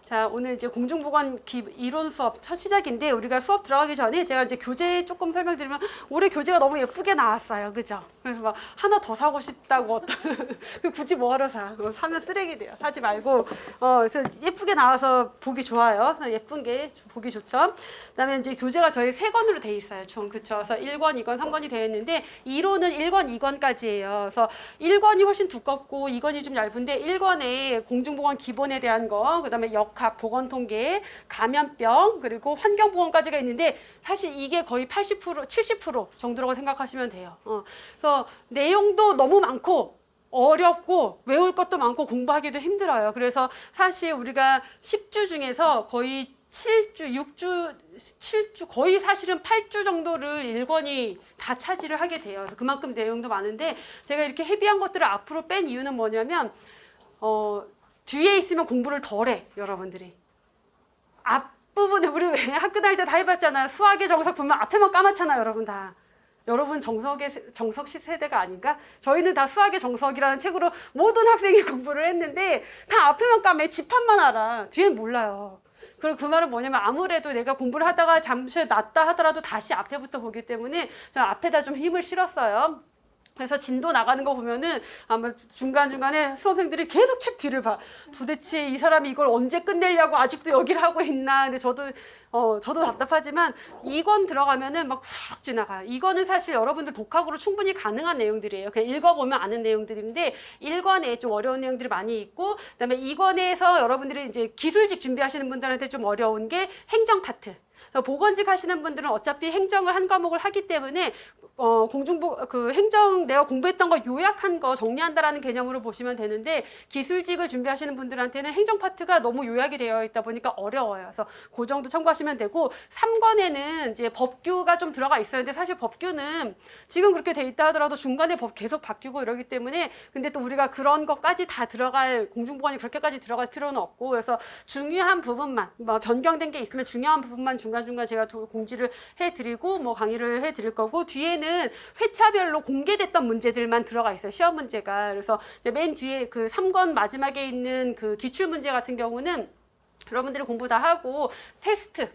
자, 오늘 이제 공중보건 이론 수업 첫 시작인데, 우리가 수업 들어가기 전에 제가 이제 교재 조금 설명드리면, 올해 교재가 너무 예쁘게 나왔어요. 그죠? 그래서 막 하나 더 사고 싶다고 어떤 굳이 뭐하러 사면 쓰레기 돼요. 사지 말고. 그래서 예쁘게 나와서 보기 좋아요. 예쁜 게 보기 좋죠. 그다음에 이제 교재가 저희 3권으로 돼 있어요. 총. 그쵸? 그래서 1권, 2권, 3권이 되어 있는데, 이론은 1권, 2권까지예요. 그래서 1권이 훨씬 두껍고 2권이 좀 얇은데, 1권에 공중보건 기본에 대한 거, 그다음에 역학, 보건통계, 감염병, 그리고 환경보건까지가 있는데, 사실 이게 거의 80%, 70% 정도라고 생각하시면 돼요. 그래서 내용도 너무 많고 어렵고 외울 것도 많고 공부하기도 힘들어요. 그래서 사실 우리가 10주 중에서 거의 7주, 거의 사실은 8주 정도를 1권이 다 차지를 하게 돼요. 그래서 그만큼 내용도 많은데, 제가 이렇게 헤비한 것들을 앞으로 뺀 이유는 뭐냐면, 뒤에 있으면 공부를 덜 해, 여러분들이. 앞부분에, 우리 왜 학교 다닐 때 다 해봤잖아요. 수학의 정석 보면 앞에만 까맣잖아요, 여러분 다. 여러분 정석시 세대가 아닌가? 저희는 다 수학의 정석이라는 책으로 모든 학생이 공부를 했는데, 다 앞에만 까매, 지판만 알아. 뒤엔 몰라요. 그리고 그 말은 뭐냐면, 아무래도 내가 공부를 하다가 잠시 놨다 하더라도 다시 앞에부터 보기 때문에 저는 앞에다 좀 힘을 실었어요. 그래서 진도 나가는 거 보면은 아마 중간중간에 수험생들이 계속 책 뒤를 봐. 도대체 이 사람이 이걸 언제 끝내려고 아직도 여기를 하고 있나. 근데 저도 답답하지만 2권 들어가면은 막 훅 지나가요. 이거는 사실 여러분들 독학으로 충분히 가능한 내용들이에요. 그냥 읽어보면 아는 내용들인데, 1권에 좀 어려운 내용들이 많이 있고, 그다음에 2권에서 여러분들이 이제 기술직 준비하시는 분들한테 좀 어려운 게 행정 파트. 보건직 하시는 분들은 어차피 행정을 한 과목을 하기 때문에 행정 내가 공부했던 거 요약한 거 정리한다라는 개념으로 보시면 되는데, 기술직을 준비하시는 분들한테는 행정 파트가 너무 요약이 되어 있다 보니까 어려워요. 그래서 그 정도 참고하시면 되고, 3권에는 이제 법규가 좀 들어가 있어요. 근데 사실 법규는 지금 그렇게 돼 있다 하더라도 중간에 법 계속 바뀌고 이러기 때문에, 근데 또 우리가 그런 것까지 다 공중보건이 그렇게까지 들어갈 필요는 없고, 그래서 중요한 부분만, 변경된 게 있으면 중요한 부분만 중간중간 제가 공지를 해드리고 강의를 해드릴 거고, 뒤에는 회차별로 공개됐던 문제들만 들어가 있어요. 시험 문제가. 그래서 이제 맨 뒤에 그 3권 마지막에 있는 그 기출 문제 같은 경우는 여러분들이 공부 다 하고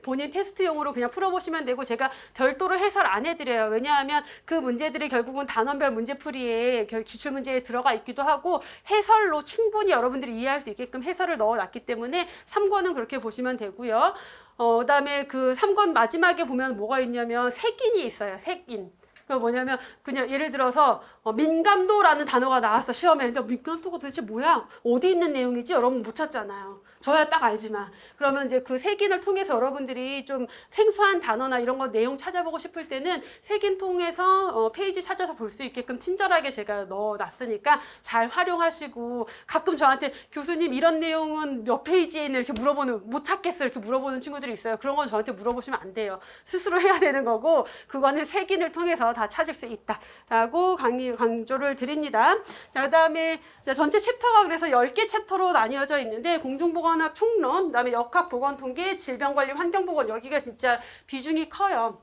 본인 테스트용으로 그냥 풀어보시면 되고, 제가 별도로 해설 안 해드려요. 왜냐하면 그 문제들이 결국은 단원별 문제풀이에 기출문제에 들어가 있기도 하고, 해설로 충분히 여러분들이 이해할 수 있게끔 해설을 넣어놨기 때문에 3권은 그렇게 보시면 되고요. 그다음에 그 3권 마지막에 보면 뭐가 있냐면 색인이 있어요. 색인. 뭐냐면 그냥 예를 들어서 민감도라는 단어가 나왔어, 시험에. 근데 민감도가 도대체 뭐야? 어디 있는 내용이지? 여러분 못 찾잖아요. 저야 딱 알지만. 그러면 이제 그 색인을 통해서 여러분들이 좀 생소한 단어나 이런 거 내용 찾아보고 싶을 때는 색인 통해서 페이지 찾아서 볼 수 있게끔 친절하게 제가 넣어놨으니까 잘 활용하시고, 가끔 저한테 교수님 이런 내용은 몇 페이지에 있는 이렇게 물어보는, 못 찾겠어요 이렇게 물어보는 친구들이 있어요. 그런 건 저한테 물어보시면 안 돼요. 스스로 해야 되는 거고, 그거는 색인을 통해서 다 찾을 수 있다라고 강조를 드립니다. 자, 그다음에 전체 챕터가 그래서 10개 챕터로 나뉘어져 있는데, 공중보건학 총론, 그다음에 역학, 보건통계, 질병관리, 환경보건, 여기가 진짜 비중이 커요.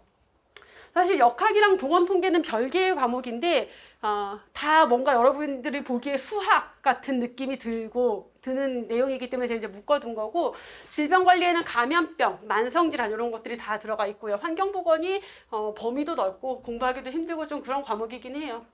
사실 역학이랑 보건통계는 별개의 과목인데, 다 뭔가 여러분들이 보기에 수학 같은 느낌이 드는 내용이기 때문에 제가 이제 묶어둔 거고, 질병관리에는 감염병, 만성질환 이런 것들이 다 들어가 있고요. 환경보건이 범위도 넓고 공부하기도 힘들고 좀 그런 과목이긴 해요.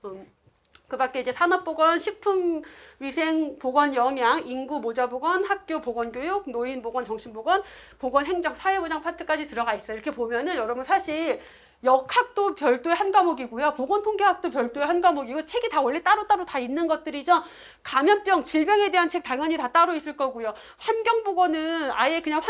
그 밖에 이제 산업보건, 식품위생, 보건영양, 인구모자보건, 학교보건교육, 노인보건, 정신보건, 보건행정, 사회보장 파트까지 들어가 있어요. 이렇게 보면은 여러분 사실 역학도 별도의 한 과목이고요. 보건통계학도 별도의 한 과목이고, 책이 다 원래 따로따로 다 있는 것들이죠. 감염병, 질병에 대한 책 당연히 다 따로 있을 거고요. 환경보건은 아예 그냥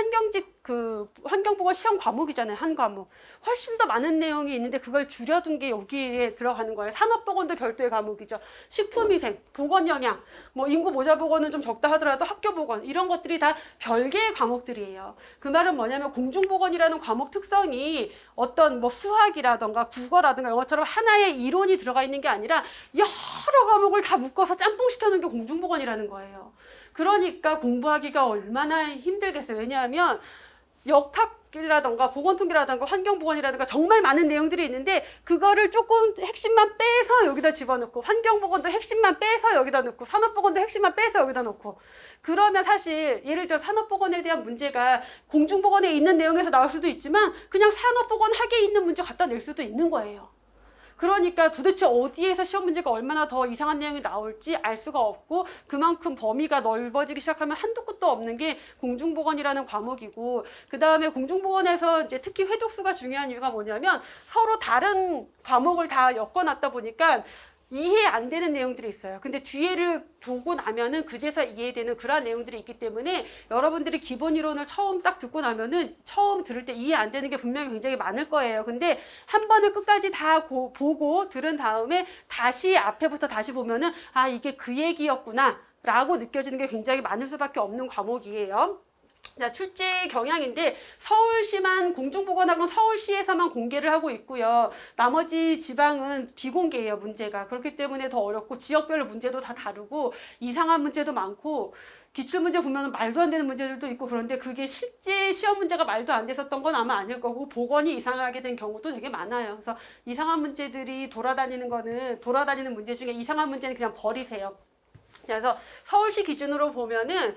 환경보건 시험 과목이잖아요. 한 과목. 훨씬 더 많은 내용이 있는데 그걸 줄여둔 게 여기에 들어가는 거예요. 산업보건도 별도의 과목이죠. 식품위생, 보건영양, 인구모자보건은 좀 적다 하더라도 학교보건, 이런 것들이 다 별개의 과목들이에요. 그 말은 뭐냐면, 공중보건이라는 과목 특성이 어떤 수학이라던가 국어라든가 영어처럼 하나의 이론이 들어가 있는 게 아니라 여러 과목을 다 묶어서 짬뽕 시켜놓은 게 공중보건이라는 거예요. 그러니까 공부하기가 얼마나 힘들겠어요. 왜냐하면 역학 이라던가 보건통계라던가 환경보건이라던가 정말 많은 내용들이 있는데 그거를 조금 핵심만 빼서 여기다 집어넣고 환경보건도 핵심만 빼서 여기다 넣고 산업보건도 핵심만 빼서 여기다 넣고 그러면 사실 예를 들어 산업보건에 대한 문제가 공중보건에 있는 내용에서 나올 수도 있지만 그냥 산업보건 학에 있는 문제 갖다 낼 수도 있는 거예요. 그러니까 도대체 어디에서 시험 문제가 얼마나 더 이상한 내용이 나올지 알 수가 없고 그만큼 범위가 넓어지기 시작하면 한도 끝도 없는 게 공중보건이라는 과목이고 그 다음에 공중보건에서 이제 특히 회독수가 중요한 이유가 뭐냐면 서로 다른 과목을 다 엮어놨다 보니까 이해 안 되는 내용들이 있어요. 근데 뒤에를 보고 나면은 그제서 이해되는 그런 내용들이 있기 때문에 여러분들이 기본 이론을 처음 딱 듣고 나면은 처음 들을 때 이해 안 되는 게 분명히 굉장히 많을 거예요. 근데 한 번을 끝까지 다 보고 들은 다음에 다시 앞에부터 다시 보면은 아, 이게 그 얘기였구나 라고 느껴지는 게 굉장히 많을 수밖에 없는 과목이에요. 자, 출제 경향인데 서울시만 공중보건학은 서울시에서만 공개를 하고 있고요. 나머지 지방은 비공개예요, 문제가. 그렇기 때문에 더 어렵고 지역별로 문제도 다 다르고 이상한 문제도 많고 기출문제 보면 말도 안 되는 문제들도 있고 그런데 그게 실제 시험 문제가 말도 안 됐었던 건 아마 아닐 거고 보건이 이상하게 된 경우도 되게 많아요. 그래서 이상한 문제들이 돌아다니는 문제 중에 이상한 문제는 그냥 버리세요. 그래서 서울시 기준으로 보면은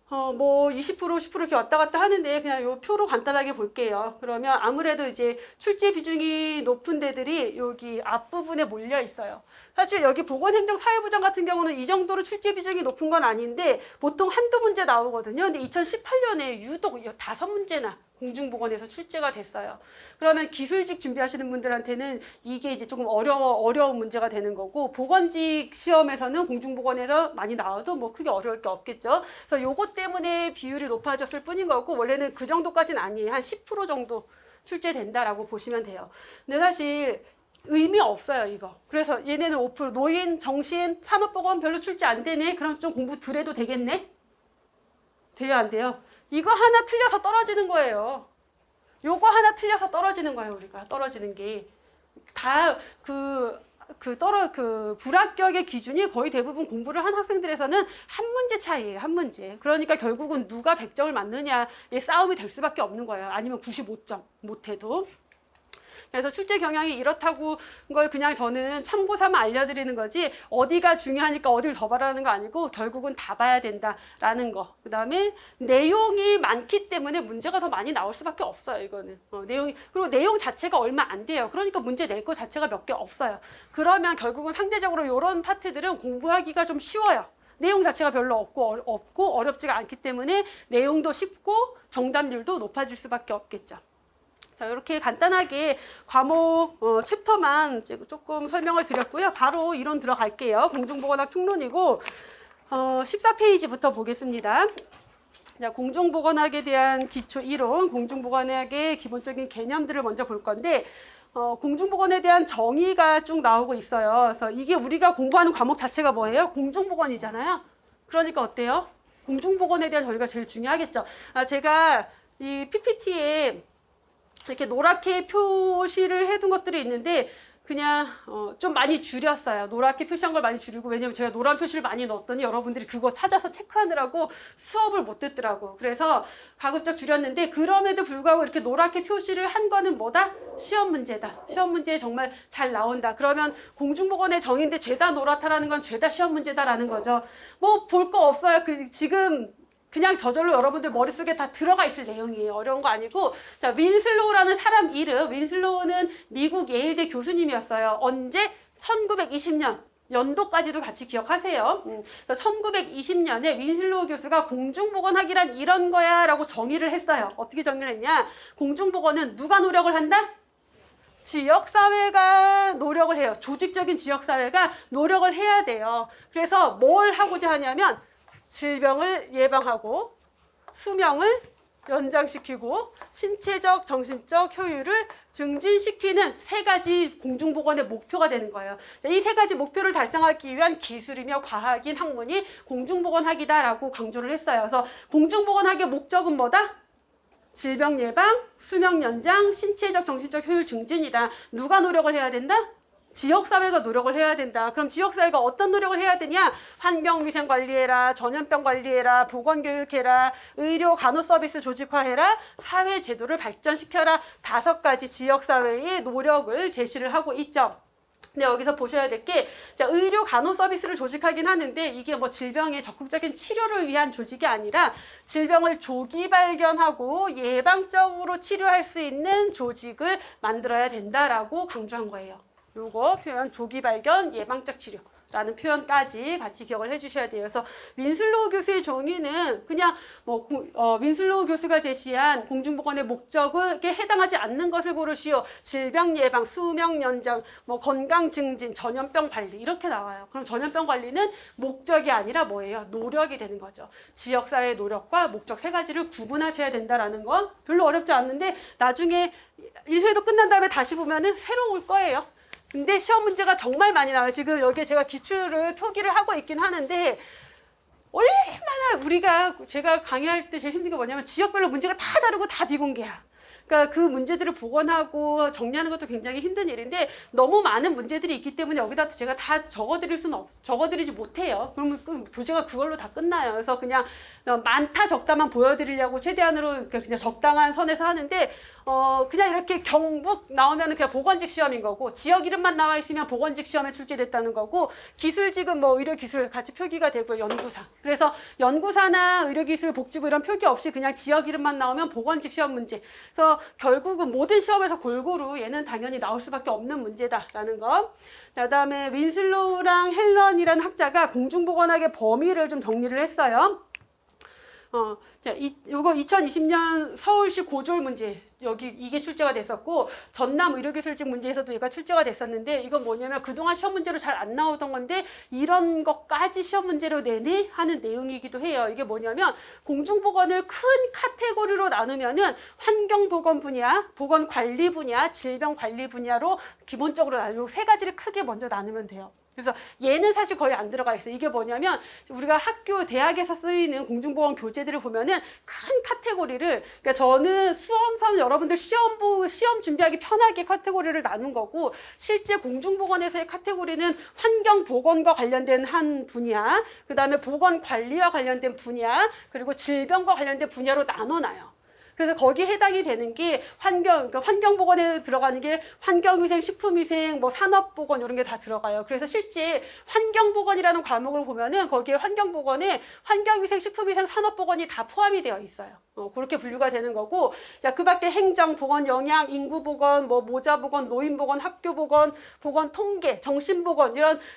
뭐 20%, 10% 이렇게 왔다 갔다 하는데 그냥 요 표로 간단하게 볼게요. 그러면 아무래도 이제 출제 비중이 높은 데들이 여기 앞부분에 몰려 있어요. 사실 여기 보건행정사회부장 같은 경우는 이 정도로 출제 비중이 높은 건 아닌데 보통 한두 문제 나오거든요. 근데 2018년에 유독 5문제나 공중보건에서 출제가 됐어요. 그러면 기술직 준비하시는 분들한테는 이게 이제 조금 어려운 문제가 되는 거고 보건직 시험에서는 공중보건에서 많이 나와도 뭐 크게 어려울 게 없겠죠. 그래서 요것 때문에 비율이 높아졌을 뿐인 거고 원래는 그 정도까지는 아니에요. 한 10% 정도 출제된다라고 보시면 돼요. 근데 사실 의미 없어요, 이거. 그래서 얘네는 5%, 노인, 정신, 산업보건 별로 출제 안 되네. 그럼 좀 공부 덜 해도 되겠네? 돼요, 안 돼요? 이거 하나 틀려서 떨어지는 거예요. 요거 하나 틀려서 떨어지는 거예요, 우리가. 떨어지는 게. 다 불합격의 기준이 거의 대부분 공부를 한 학생들에서는 한 문제 차이예요, 한 문제. 그러니까 결국은 누가 100점을 맞느냐의 싸움이 될 수밖에 없는 거예요. 아니면 95점 못해도. 그래서 출제 경향이 이렇다고 걸 그냥 저는 참고 삼아 알려드리는 거지 어디가 중요하니까 어디를 더 봐라는 거 아니고 결국은 다 봐야 된다라는 거. 그 다음에 내용이 많기 때문에 문제가 더 많이 나올 수밖에 없어요. 이거는 그리고 내용 자체가 얼마 안 돼요. 그러니까 문제 낼 거 자체가 몇 개 없어요. 그러면 결국은 상대적으로 이런 파트들은 공부하기가 좀 쉬워요. 내용 자체가 별로 없고 어렵지가 않기 때문에 내용도 쉽고 정답률도 높아질 수밖에 없겠죠. 자, 이렇게 간단하게 과목 챕터만 조금 설명을 드렸고요. 바로 이론 들어갈게요. 공중보건학 총론이고 14페이지부터 보겠습니다. 자, 공중보건학에 대한 기초 이론, 공중보건학의 기본적인 개념들을 먼저 볼 건데 공중보건에 대한 정의가 쭉 나오고 있어요. 그래서 이게 우리가 공부하는 과목 자체가 뭐예요? 공중보건이잖아요. 그러니까 어때요? 공중보건에 대한 정의가 제일 중요하겠죠. 제가 이 PPT에 이렇게 노랗게 표시를 해둔 것들이 있는데 그냥 좀 많이 줄였어요. 노랗게 표시한 걸 많이 줄이고 왜냐면 제가 노란 표시를 많이 넣었더니 여러분들이 그거 찾아서 체크하느라고 수업을 못 듣더라고. 그래서 가급적 줄였는데 그럼에도 불구하고 이렇게 노랗게 표시를 한 거는 뭐다? 시험 문제다. 시험 문제에 정말 잘 나온다. 그러면 공중보건의 정의인데 죄다 노랗다라는 건 죄다 시험 문제다라는 거죠. 뭐 볼 거 없어요. 지금 그냥 저절로 여러분들 머릿속에 다 들어가 있을 내용이에요. 어려운 거 아니고. 자, 윈슬로우라는 사람 이름. 윈슬로우는 미국 예일대 교수님이었어요. 언제? 1920년. 연도까지도 같이 기억하세요. 1920년에 윈슬로우 교수가 공중보건학이란 이런 거야 라고 정의를 했어요. 어떻게 정의를 했냐? 공중보건은 누가 노력을 한다? 지역사회가 노력을 해요. 조직적인 지역사회가 노력을 해야 돼요. 그래서 뭘 하고자 하냐면 질병을 예방하고 수명을 연장시키고 신체적, 정신적 효율을 증진시키는 3가지 공중보건의 목표가 되는 거예요. 이 3가지 목표를 달성하기 위한 기술이며 과학인 학문이 공중보건학이다라고 강조를 했어요. 그래서 공중보건학의 목적은 뭐다? 질병 예방, 수명 연장, 신체적, 정신적 효율 증진이다. 누가 노력을 해야 된다? 지역사회가 노력을 해야 된다. 그럼 지역사회가 어떤 노력을 해야 되냐? 환경위생 관리해라, 전염병 관리해라, 보건교육해라, 의료 간호서비스 조직화해라, 사회제도를 발전시켜라. 5가지 지역사회의 노력을 제시를 하고 있죠. 근데 여기서 보셔야 될 게, 의료 간호 서비스를 조직하긴 하는데 이게 뭐 질병의 적극적인 치료를 위한 조직이 아니라 질병을 조기 발견하고 예방적으로 치료할 수 있는 조직을 만들어야 된다라고 강조한 거예요. 요거 표현 조기 발견 예방적 치료. 라는 표현까지 같이 기억을 해주셔야 돼요. 그래서 윈슬로우 교수의 정의는 그냥 윈슬로우 교수가 제시한 공중보건의 목적에 해당하지 않는 것을 고르시오. 질병 예방, 수명 연장, 건강 증진, 전염병 관리 이렇게 나와요. 그럼 전염병 관리는 목적이 아니라 뭐예요? 노력이 되는 거죠. 지역사회의 노력과 목적 3가지를 구분하셔야 된다라는 건 별로 어렵지 않는데 나중에 1회도 끝난 다음에 다시 보면은 새로울 거예요. 근데 시험 문제가 정말 많이 나와요. 지금 여기에 제가 기출을 표기를 하고 있긴 하는데 얼마나 제가 강의할 때 제일 힘든 게 뭐냐면 지역별로 문제가 다 다르고 다 비공개야. 그러니까 그 문제들을 복원하고 정리하는 것도 굉장히 힘든 일인데 너무 많은 문제들이 있기 때문에 여기다 제가 다 적어드리지 못해요. 그러면 교재가 그걸로 다 끝나요. 그래서 그냥 많다 적다만 보여드리려고 최대한으로 그냥 적당한 선에서 하는데 그냥 이렇게 경북 나오면 그냥 보건직 시험인 거고 지역 이름만 나와 있으면 보건직 시험에 출제됐다는 거고 기술직은 의료기술 같이 표기가 되고요. 연구사. 그래서 연구사나 의료기술, 복지부 이런 표기 없이 그냥 지역 이름만 나오면 보건직 시험 문제. 그래서 결국은 모든 시험에서 골고루 얘는 당연히 나올 수밖에 없는 문제다라는 거. 그다음에 윈슬로우랑 헬런이라는 학자가 공중보건학의 범위를 좀 정리를 했어요. 요거 2020년 서울시 고졸 문제 이게 출제가 됐었고 전남 의료기술직 문제에서도 얘가 출제가 됐었는데 이건 뭐냐면 그동안 시험 문제로 잘 안 나오던 건데 이런 것까지 시험 문제로 내네 하는 내용이기도 해요. 이게 뭐냐면 공중보건을 큰 카테고리로 나누면은 환경보건 분야, 보건관리 분야, 질병관리 분야로 기본적으로 나누고 3가지를 크게 먼저 나누면 돼요. 그래서 얘는 사실 거의 안 들어가 있어요. 이게 뭐냐면 우리가 학교, 대학에서 쓰이는 공중보건 교재들을 보면은 큰 카테고리를, 그러니까 저는 수험서는 여러분들 시험 준비하기 편하게 카테고리를 나눈 거고 실제 공중보건에서의 카테고리는 환경보건과 관련된 한 분야, 그 다음에 보건관리와 관련된 분야, 그리고 질병과 관련된 분야로 나눠놔요. 그래서 거기에 해당이 되는 게 그러니까 환경보건에 들어가는 게 환경위생, 식품위생, 산업보건 이런 게 다 들어가요. 그래서 실제 환경보건이라는 과목을 보면은 거기에 환경보건에 환경위생, 식품위생, 산업보건이 다 포함이 되어 있어요. 그렇게 분류가 되는 거고, 자, 그 밖에 행정, 보건, 영양, 인구보건, 모자보건, 노인보건, 학교보건, 보건통계, 정신보건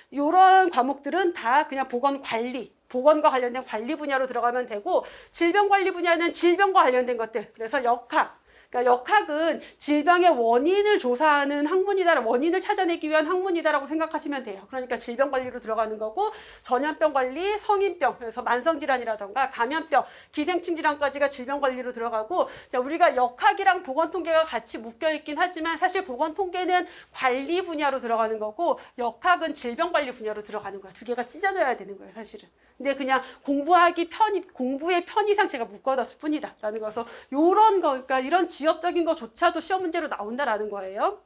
이런 과목들은 다 그냥 보건관리. 보건과 관련된 관리 분야로 들어가면 되고 질병관리 분야는 질병과 관련된 것들. 그래서 역학. 그러니까 역학은 질병의 원인을 조사하는 학문이다, 원인을 찾아내기 위한 학문이다라고 생각하시면 돼요. 그러니까 질병관리로 들어가는 거고 전염병 관리, 성인병, 그래서 만성질환이라던가 감염병, 기생충 질환까지가 질병관리로 들어가고 자, 우리가 역학이랑 보건통계가 같이 묶여있긴 하지만 사실 보건통계는 관리 분야로 들어가는 거고 역학은 질병관리 분야로 들어가는 거야. 2개가 찢어져야 되는 거예요, 사실은. 근데 그냥 공부의 편의상 제가 묶어뒀을 뿐이다 라는 거서 그러니까 이런 지역적인 거조차도 시험 문제로 나온다라는 거예요.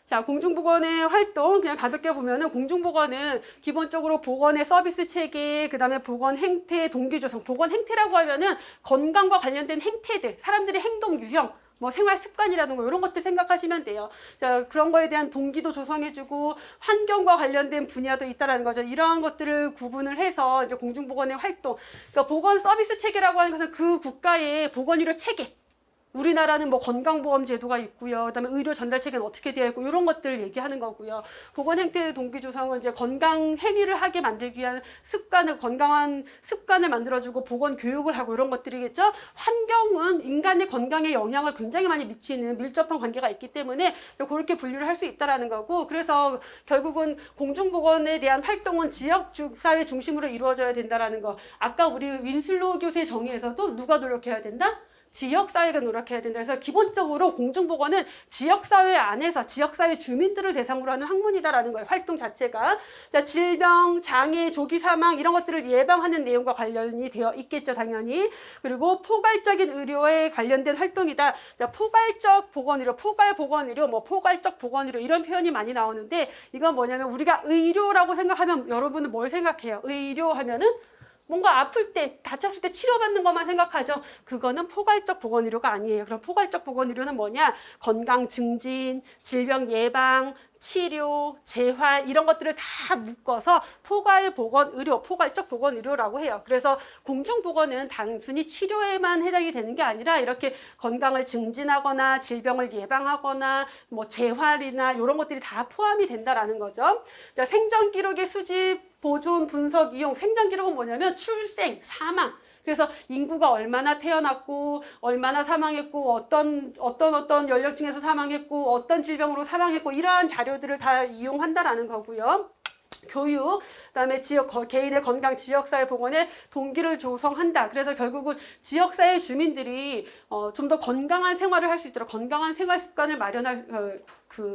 자, 공중보건의 활동 그냥 가볍게 보면은 공중보건은 기본적으로 보건의 서비스 체계, 그 다음에 보건 행태, 동기 조성. 보건 행태라고 하면은 건강과 관련된 행태들, 사람들의 행동 유형, 생활 습관이라든가 이런 것들 생각하시면 돼요. 자, 그런 거에 대한 동기도 조성해주고 환경과 관련된 분야도 있다라는 거죠. 이러한 것들을 구분을 해서 이제 공중보건의 활동, 그러니까 보건 서비스 체계라고 하는 것은 그 국가의 보건의료 체계. 우리나라는 건강보험 제도가 있고요. 그다음에 의료 전달 체계는 어떻게 되어 있고 이런 것들을 얘기하는 거고요. 보건 행태 동기 조성은 이제 건강 행위를 하게 만들기 위한 건강한 습관을 만들어주고 보건 교육을 하고 이런 것들이겠죠. 환경은 인간의 건강에 영향을 굉장히 많이 미치는 밀접한 관계가 있기 때문에 그렇게 분류를 할 수 있다라는 거고 그래서 결국은 공중보건에 대한 활동은 지역 사회 중심으로 이루어져야 된다라는 거. 아까 우리 윈슬로우 교수의 정의에서도 누가 노력해야 된다? 지역사회가 노력해야 된다. 그래서 기본적으로 공중보건은 지역사회 안에서 지역사회 주민들을 대상으로 하는 학문이다라는 거예요. 활동 자체가. 자, 질병, 장애, 조기 사망 이런 것들을 예방하는 내용과 관련이 되어 있겠죠, 당연히. 그리고 포괄적인 의료에 관련된 활동이다. 자, 포괄적 보건의료, 포괄 보건의료, 뭐 포괄적 보건의료 이런 표현이 많이 나오는데 이건 뭐냐면 우리가 의료라고 생각하면 여러분은 뭘 생각해요? 의료 하면은 뭔가 아플 때, 다쳤을 때 치료받는 것만 생각하죠. 그거는 포괄적 보건의료가 아니에요. 그럼 포괄적 보건의료는 뭐냐? 건강 증진, 질병 예방, 치료, 재활 이런 것들을 다 묶어서 포괄보건의료, 포괄적 보건의료라고 해요. 그래서 공중보건은 단순히 치료에만 해당이 되는 게 아니라 이렇게 건강을 증진하거나 질병을 예방하거나 뭐 재활이나 이런 것들이 다 포함이 된다라는 거죠. 자, 생전기록의 수집, 보존, 분석, 이용. 생전기록은 뭐냐면 출생, 사망. 그래서 인구가 얼마나 태어났고 얼마나 사망했고 어떤 연령층에서 사망했고 어떤 질병으로 사망했고 이러한 자료들을 다 이용한다라는 거고요. 교육, 그다음에 개인의 건강, 지역사회 보건에 동기를 조성한다. 그래서 결국은 지역사회 주민들이 좀 더 건강한 생활을 할 수 있도록 건강한 생활 습관을 마련할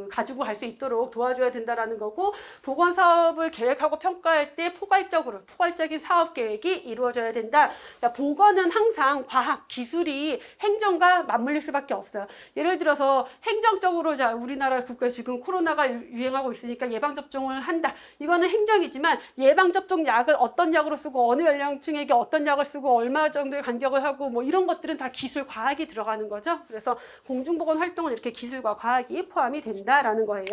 가지고 갈 수 있도록 도와줘야 된다라는 거고, 보건 사업을 계획하고 평가할 때 포괄적인 사업 계획이 이루어져야 된다. 자, 보건은 항상 과학, 기술이 행정과 맞물릴 수밖에 없어요. 예를 들어서 행정적으로 자, 우리나라 국가에 지금 코로나가 유행하고 있으니까 예방접종을 한다. 이거는 행정이지만 예방접종 약을 어떤 약으로 쓰고 어느 연령층에게 어떤 약을 쓰고 얼마 정도의 간격을 하고 뭐 이런 것들은 다 기술, 과학이 들어가는 거죠. 그래서 공중보건 활동은 이렇게 기술과 과학이 포함이 된다라는 거예요.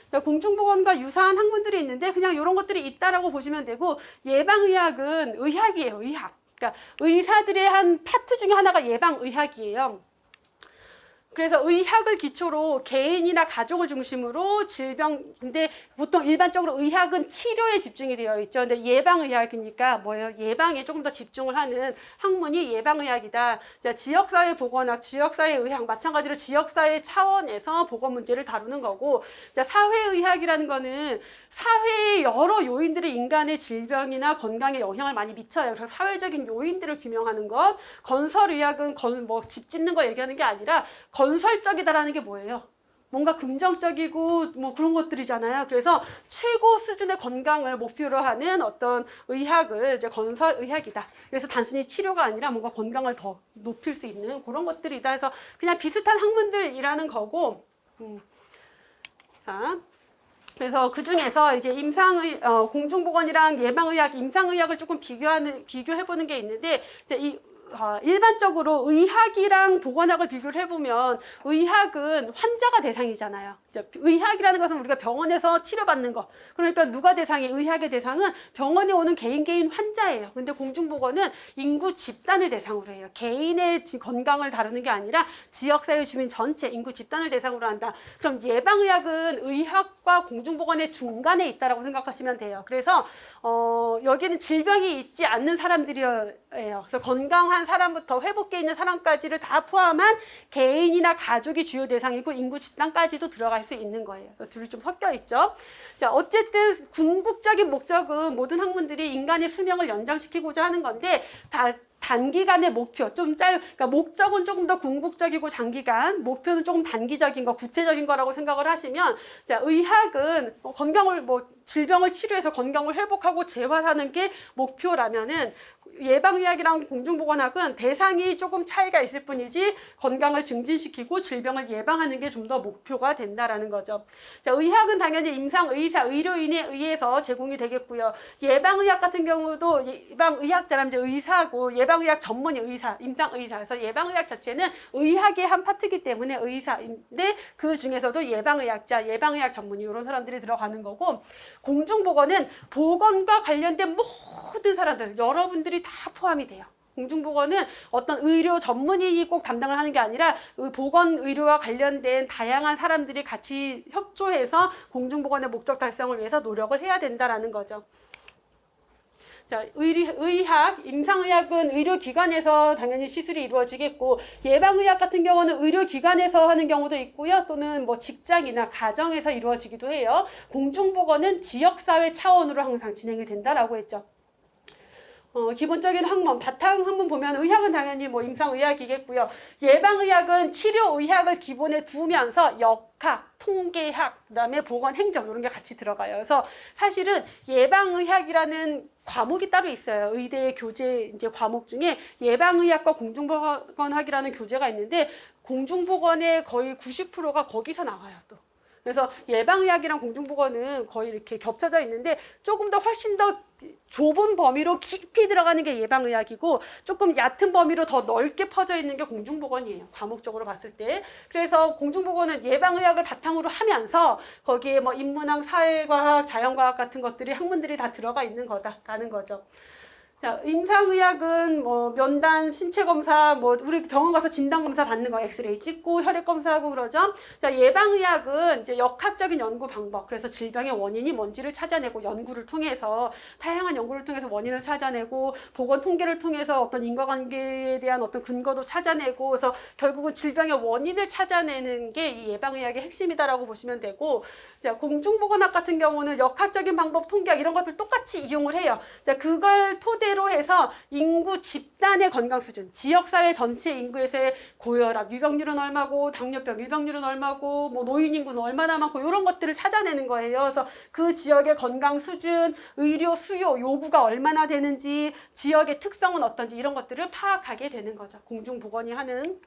그러니까 공중보건과 유사한 학문들이 있는데 그냥 이런 것들이 있다라고 보시면 되고, 예방의학은 의학이에요. 의학. 그러니까 의사들의 한 파트 중에 하나가 예방의학이에요. 그래서 의학을 기초로 개인이나 가족을 중심으로 질병인데 보통 일반적으로 의학은 치료에 집중이 되어 있죠. 근데 예방의학이니까 뭐예요? 예방에 조금 더 집중을 하는 학문이 예방의학이다. 자, 지역사회 보건학, 지역사회 의학 마찬가지로 지역사회 차원에서 보건 문제를 다루는 거고, 자, 사회의학이라는 거는 사회의 여러 요인들이 인간의 질병이나 건강에 영향을 많이 미쳐요. 그래서 사회적인 요인들을 규명하는 것. 건설의학은 집 짓는 거 얘기하는 게 아니라 건설적이다라는 게 뭐예요? 뭔가 긍정적이고 뭐 그런 것들이잖아요. 그래서 최고 수준의 건강을 목표로 하는 어떤 의학을 이제 건설의학이다. 그래서 단순히 치료가 아니라 뭔가 건강을 더 높일 수 있는 그런 것들이다. 해서 그냥 비슷한 학문들이라는 거고. 자, 그래서 그 중에서 이제 공중보건이랑 예방의학, 임상의학을 조금 비교해보는 게 있는데, 이제 일반적으로 의학이랑 보건학을 비교를 해보면 의학은 환자가 대상이잖아요. 의학이라는 것은 우리가 병원에서 치료받는 거. 그러니까 누가 대상이, 의학의 대상은 병원에 오는 개인 환자예요. 근데 공중보건은 인구 집단을 대상으로 해요. 개인의 건강을 다루는 게 아니라 지역사회 주민 전체 인구 집단을 대상으로 한다. 그럼 예방의학은 의학과 공중보건의 중간에 있다라고 생각하시면 돼요. 그래서 여기는 질병이 있지 않는 사람들이에요. 그래서 건강한 사람부터 회복돼 있는 사람까지를 다 포함한 개인이나 가족이 주요 대상이고 인구 집단까지도 들어갈 수 있는 거예요. 그래서 둘이 좀 섞여 있죠. 자, 어쨌든 궁극적인 목적은 모든 학문들이 인간의 수명을 연장시키고자 하는 건데, 단기간의 목표, 그러니까 목적은 조금 더 궁극적이고 장기간, 목표는 조금 단기적인 거, 구체적인 거라고 생각을 하시면, 자, 의학은 질병을 치료해서 건강을 회복하고 재활하는 게 목표라면은, 예방의학이랑 공중보건학은 대상이 조금 차이가 있을 뿐이지 건강을 증진시키고 질병을 예방하는 게 좀 더 목표가 된다라는 거죠. 자, 의학은 당연히 임상의사, 의료인에 의해서 제공이 되겠고요. 예방의학 같은 경우도 예방의학자라면 이제 의사고, 예방의학 전문의 의사, 임상의사. 그래서 예방의학 자체는 의학의 한 파트이기 때문에 의사인데 그 중에서도 예방의학자, 예방의학 전문의 이런 사람들이 들어가는 거고, 공중보건은 보건과 관련된 모든 사람들, 여러분들이 다 포함이 돼요. 공중보건은 어떤 의료 전문의이 꼭 담당을 하는 게 아니라 보건의료와 관련된 다양한 사람들이 같이 협조해서 공중보건의 목적 달성을 위해서 노력을 해야 된다라는 거죠. 자, 의학, 임상의학은 의료기관에서 당연히 시술이 이루어지겠고, 예방의학 같은 경우는 의료기관에서 하는 경우도 있고요. 또는 뭐 직장이나 가정에서 이루어지기도 해요. 공중보건은 지역사회 차원으로 항상 진행이 된다라고 했죠. 기본적인 학문, 바탕 학문 보면 의학은 당연히 뭐 임상의학이겠고요. 예방의학은 치료의학을 기본에 두면서 역학, 통계학, 그다음에 보건행정 이런 게 같이 들어가요. 그래서 사실은 예방의학이라는 과목이 따로 있어요. 의대 교재 이제 과목 중에 예방의학과 공중보건학이라는 교재가 있는데 공중보건의 거의 90%가 거기서 나와요, 또. 그래서 예방의학이랑 공중보건은 거의 이렇게 겹쳐져 있는데 조금 더 훨씬 더 좁은 범위로 깊이 들어가는 게 예방의학이고 조금 얕은 범위로 더 넓게 퍼져 있는 게 공중보건이에요. 과목적으로 봤을 때. 그래서 공중보건은 예방의학을 바탕으로 하면서 거기에 뭐 인문학, 사회과학, 자연과학 같은 것들이 학문들이 다 들어가 있는 거다라는 거죠. 자, 임상의학은 뭐 면담, 신체 검사, 뭐 우리 병원 가서 진단 검사 받는 거 엑스레이 찍고 혈액 검사하고 그러죠. 자, 예방의학은 이제 역학적인 연구 방법, 그래서 질병의 원인이 뭔지를 찾아내고 연구를 통해서 다양한 연구를 통해서 원인을 찾아내고 보건 통계를 통해서 어떤 인과관계에 대한 어떤 근거도 찾아내고 그래서 결국은 질병의 원인을 찾아내는 게 이 예방의학의 핵심이다라고 보시면 되고, 자, 공중보건학 같은 경우는 역학적인 방법, 통계학 이런 것들 똑같이 이용을 해요. 자, 그걸 토대로 해서 인구 집단의 건강 수준, 지역사회 전체 인구에서의 고혈압 유병률은 얼마고, 당뇨병 유병률은 얼마고, 뭐 노인 인구는 얼마나 많고 이런 것들을 찾아내는 거예요. 그래서 그 지역의 건강 수준, 의료 수요 요구가 얼마나 되는지, 지역의 특성은 어떤지 이런 것들을 파악하게 되는 거죠. 공중보건이 하는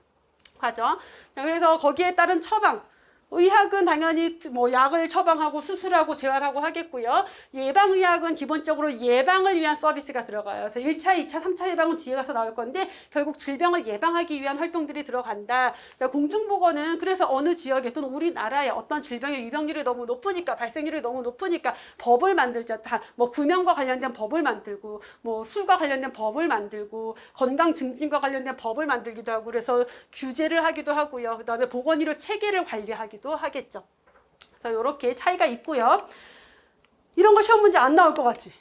과정. 자, 그래서 거기에 따른 처방. 의학은 당연히 뭐 약을 처방하고 수술하고 재활하고 하겠고요. 예방의학은 기본적으로 예방을 위한 서비스가 들어가요. 그래서 1차, 2차, 3차 예방은 뒤에 가서 나올 건데 결국 질병을 예방하기 위한 활동들이 들어간다. 자, 공중보건은 그래서 어느 지역에 또는 우리나라에 어떤 질병의 유병률이 너무 높으니까, 발생률이 너무 높으니까 법을 만들자. 다 뭐 금연과 관련된 법을 만들고 뭐 술과 관련된 법을 만들고 건강 증진과 관련된 법을 만들기도 하고 그래서 규제를 하기도 하고요. 그다음에 보건의료 체계를 관리하기 도 하겠죠. 자, 이렇게 차이가 있고요. 이런 거 시험 문제 안 나올 것 같지?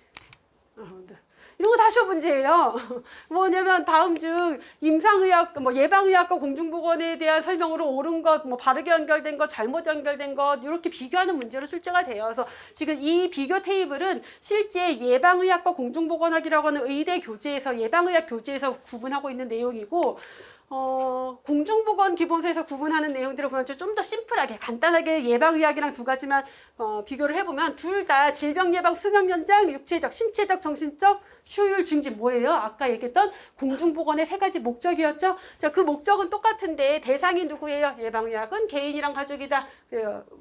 이런 거 다 시험 문제예요. 뭐냐면 다음 중 임상의학, 뭐 예방의학과 공중보건에 대한 설명으로 옳은 것, 뭐 바르게 연결된 것, 잘못 연결된 것 이렇게 비교하는 문제로 출제가 돼요. 그래서 지금 이 비교 테이블은 실제 예방의학과 공중보건학이라고 하는 의대 교재에서 예방의학 교재에서 구분하고 있는 내용이고 공중보건 기본서에서 구분하는 내용들을 보면 좀 더 심플하게 간단하게 예방의학이랑 두 가지만 비교를 해보면 둘 다 질병 예방 수명 연장, 육체적, 신체적, 정신적 효율 증진 뭐예요? 아까 얘기했던 공중보건의 세 가지 목적이었죠. 자, 그 목적은 똑같은데 대상이 누구예요? 예방의학은 개인이랑 가족이다.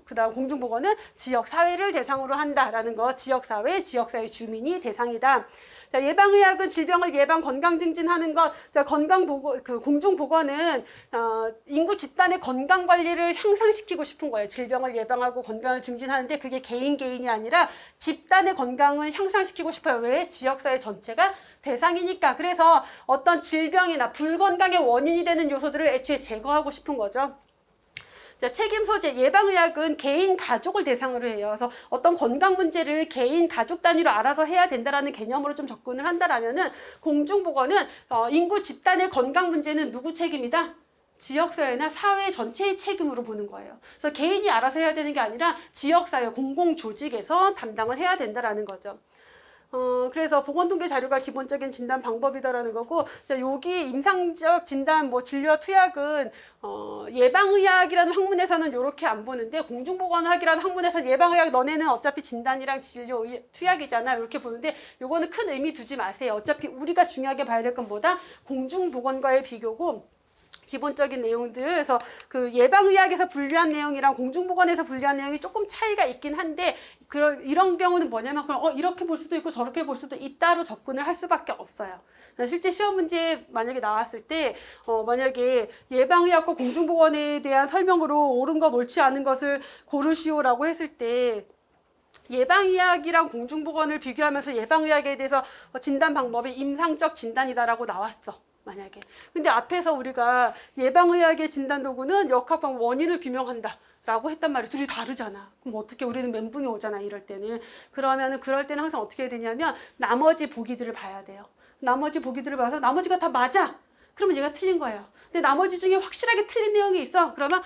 그다음 공중보건은 지역사회를 대상으로 한다라는 거. 지역사회, 지역사회 주민이 대상이다. 자, 예방의학은 질병을 예방, 건강 증진하는 것. 자, 공중보건은 인구 집단의 건강 관리를 향상시키고 싶은 거예요. 질병을 예방하고 건강을 증진하는데 그게 개인이 아니라 집단의 건강을 향상시키고 싶어요. 왜? 지역사회 전체가 대상이니까. 그래서 어떤 질병이나 불건강의 원인이 되는 요소들을 애초에 제거하고 싶은 거죠. 자, 책임 소재, 예방의학은 개인, 가족을 대상으로 해요. 그래서 어떤 건강 문제를 개인, 가족 단위로 알아서 해야 된다라는 개념으로 좀 접근을 한다라면은 공중보건은 인구 집단의 건강 문제는 누구 책임이다? 지역사회나 사회 전체의 책임으로 보는 거예요. 그래서 개인이 알아서 해야 되는 게 아니라 지역사회, 공공조직에서 담당을 해야 된다라는 거죠. 그래서 보건통계 자료가 기본적인 진단 방법이다라는 거고, 자, 여기 임상적 진단, 뭐 진료와 투약은 예방의학이라는 학문에서는 이렇게 안 보는데 공중보건학이라는 학문에서 예방의학 너네는 어차피 진단이랑 진료, 투약이잖아 이렇게 보는데 요거는 큰 의미 두지 마세요. 어차피 우리가 중요하게 봐야 될 건 뭐다? 공중보건과의 비교고. 기본적인 내용들, 그래서 그 예방의학에서 분류한 내용이랑 공중보건에서 분류한 내용이 조금 차이가 있긴 한데 이런 경우는 뭐냐면 그럼 이렇게 볼 수도 있고 저렇게 볼 수도 있다로 접근을 할 수밖에 없어요. 실제 시험 문제 만약에 나왔을 때 만약에 예방의학과 공중보건에 대한 설명으로 옳은 것 옳지 않은 것을 고르시오라고 했을 때 예방의학이랑 공중보건을 비교하면서 예방의학에 대해서 진단 방법이 임상적 진단이다라고 나왔어. 만약에. 근데 앞에서 우리가 예방의학의 진단 도구는 역학방법 원인을 규명한다 라고 했단 말이야. 둘이 다르잖아. 그럼 어떻게 우리는 멘붕이 오잖아 이럴 때는. 그럴 때는 항상 어떻게 해야 되냐면 나머지 보기들을 봐야 돼요. 나머지 보기들을 봐서 나머지가 다 맞아. 그러면 얘가 틀린 거예요. 근데 나머지 중에 확실하게 틀린 내용이 있어. 그러면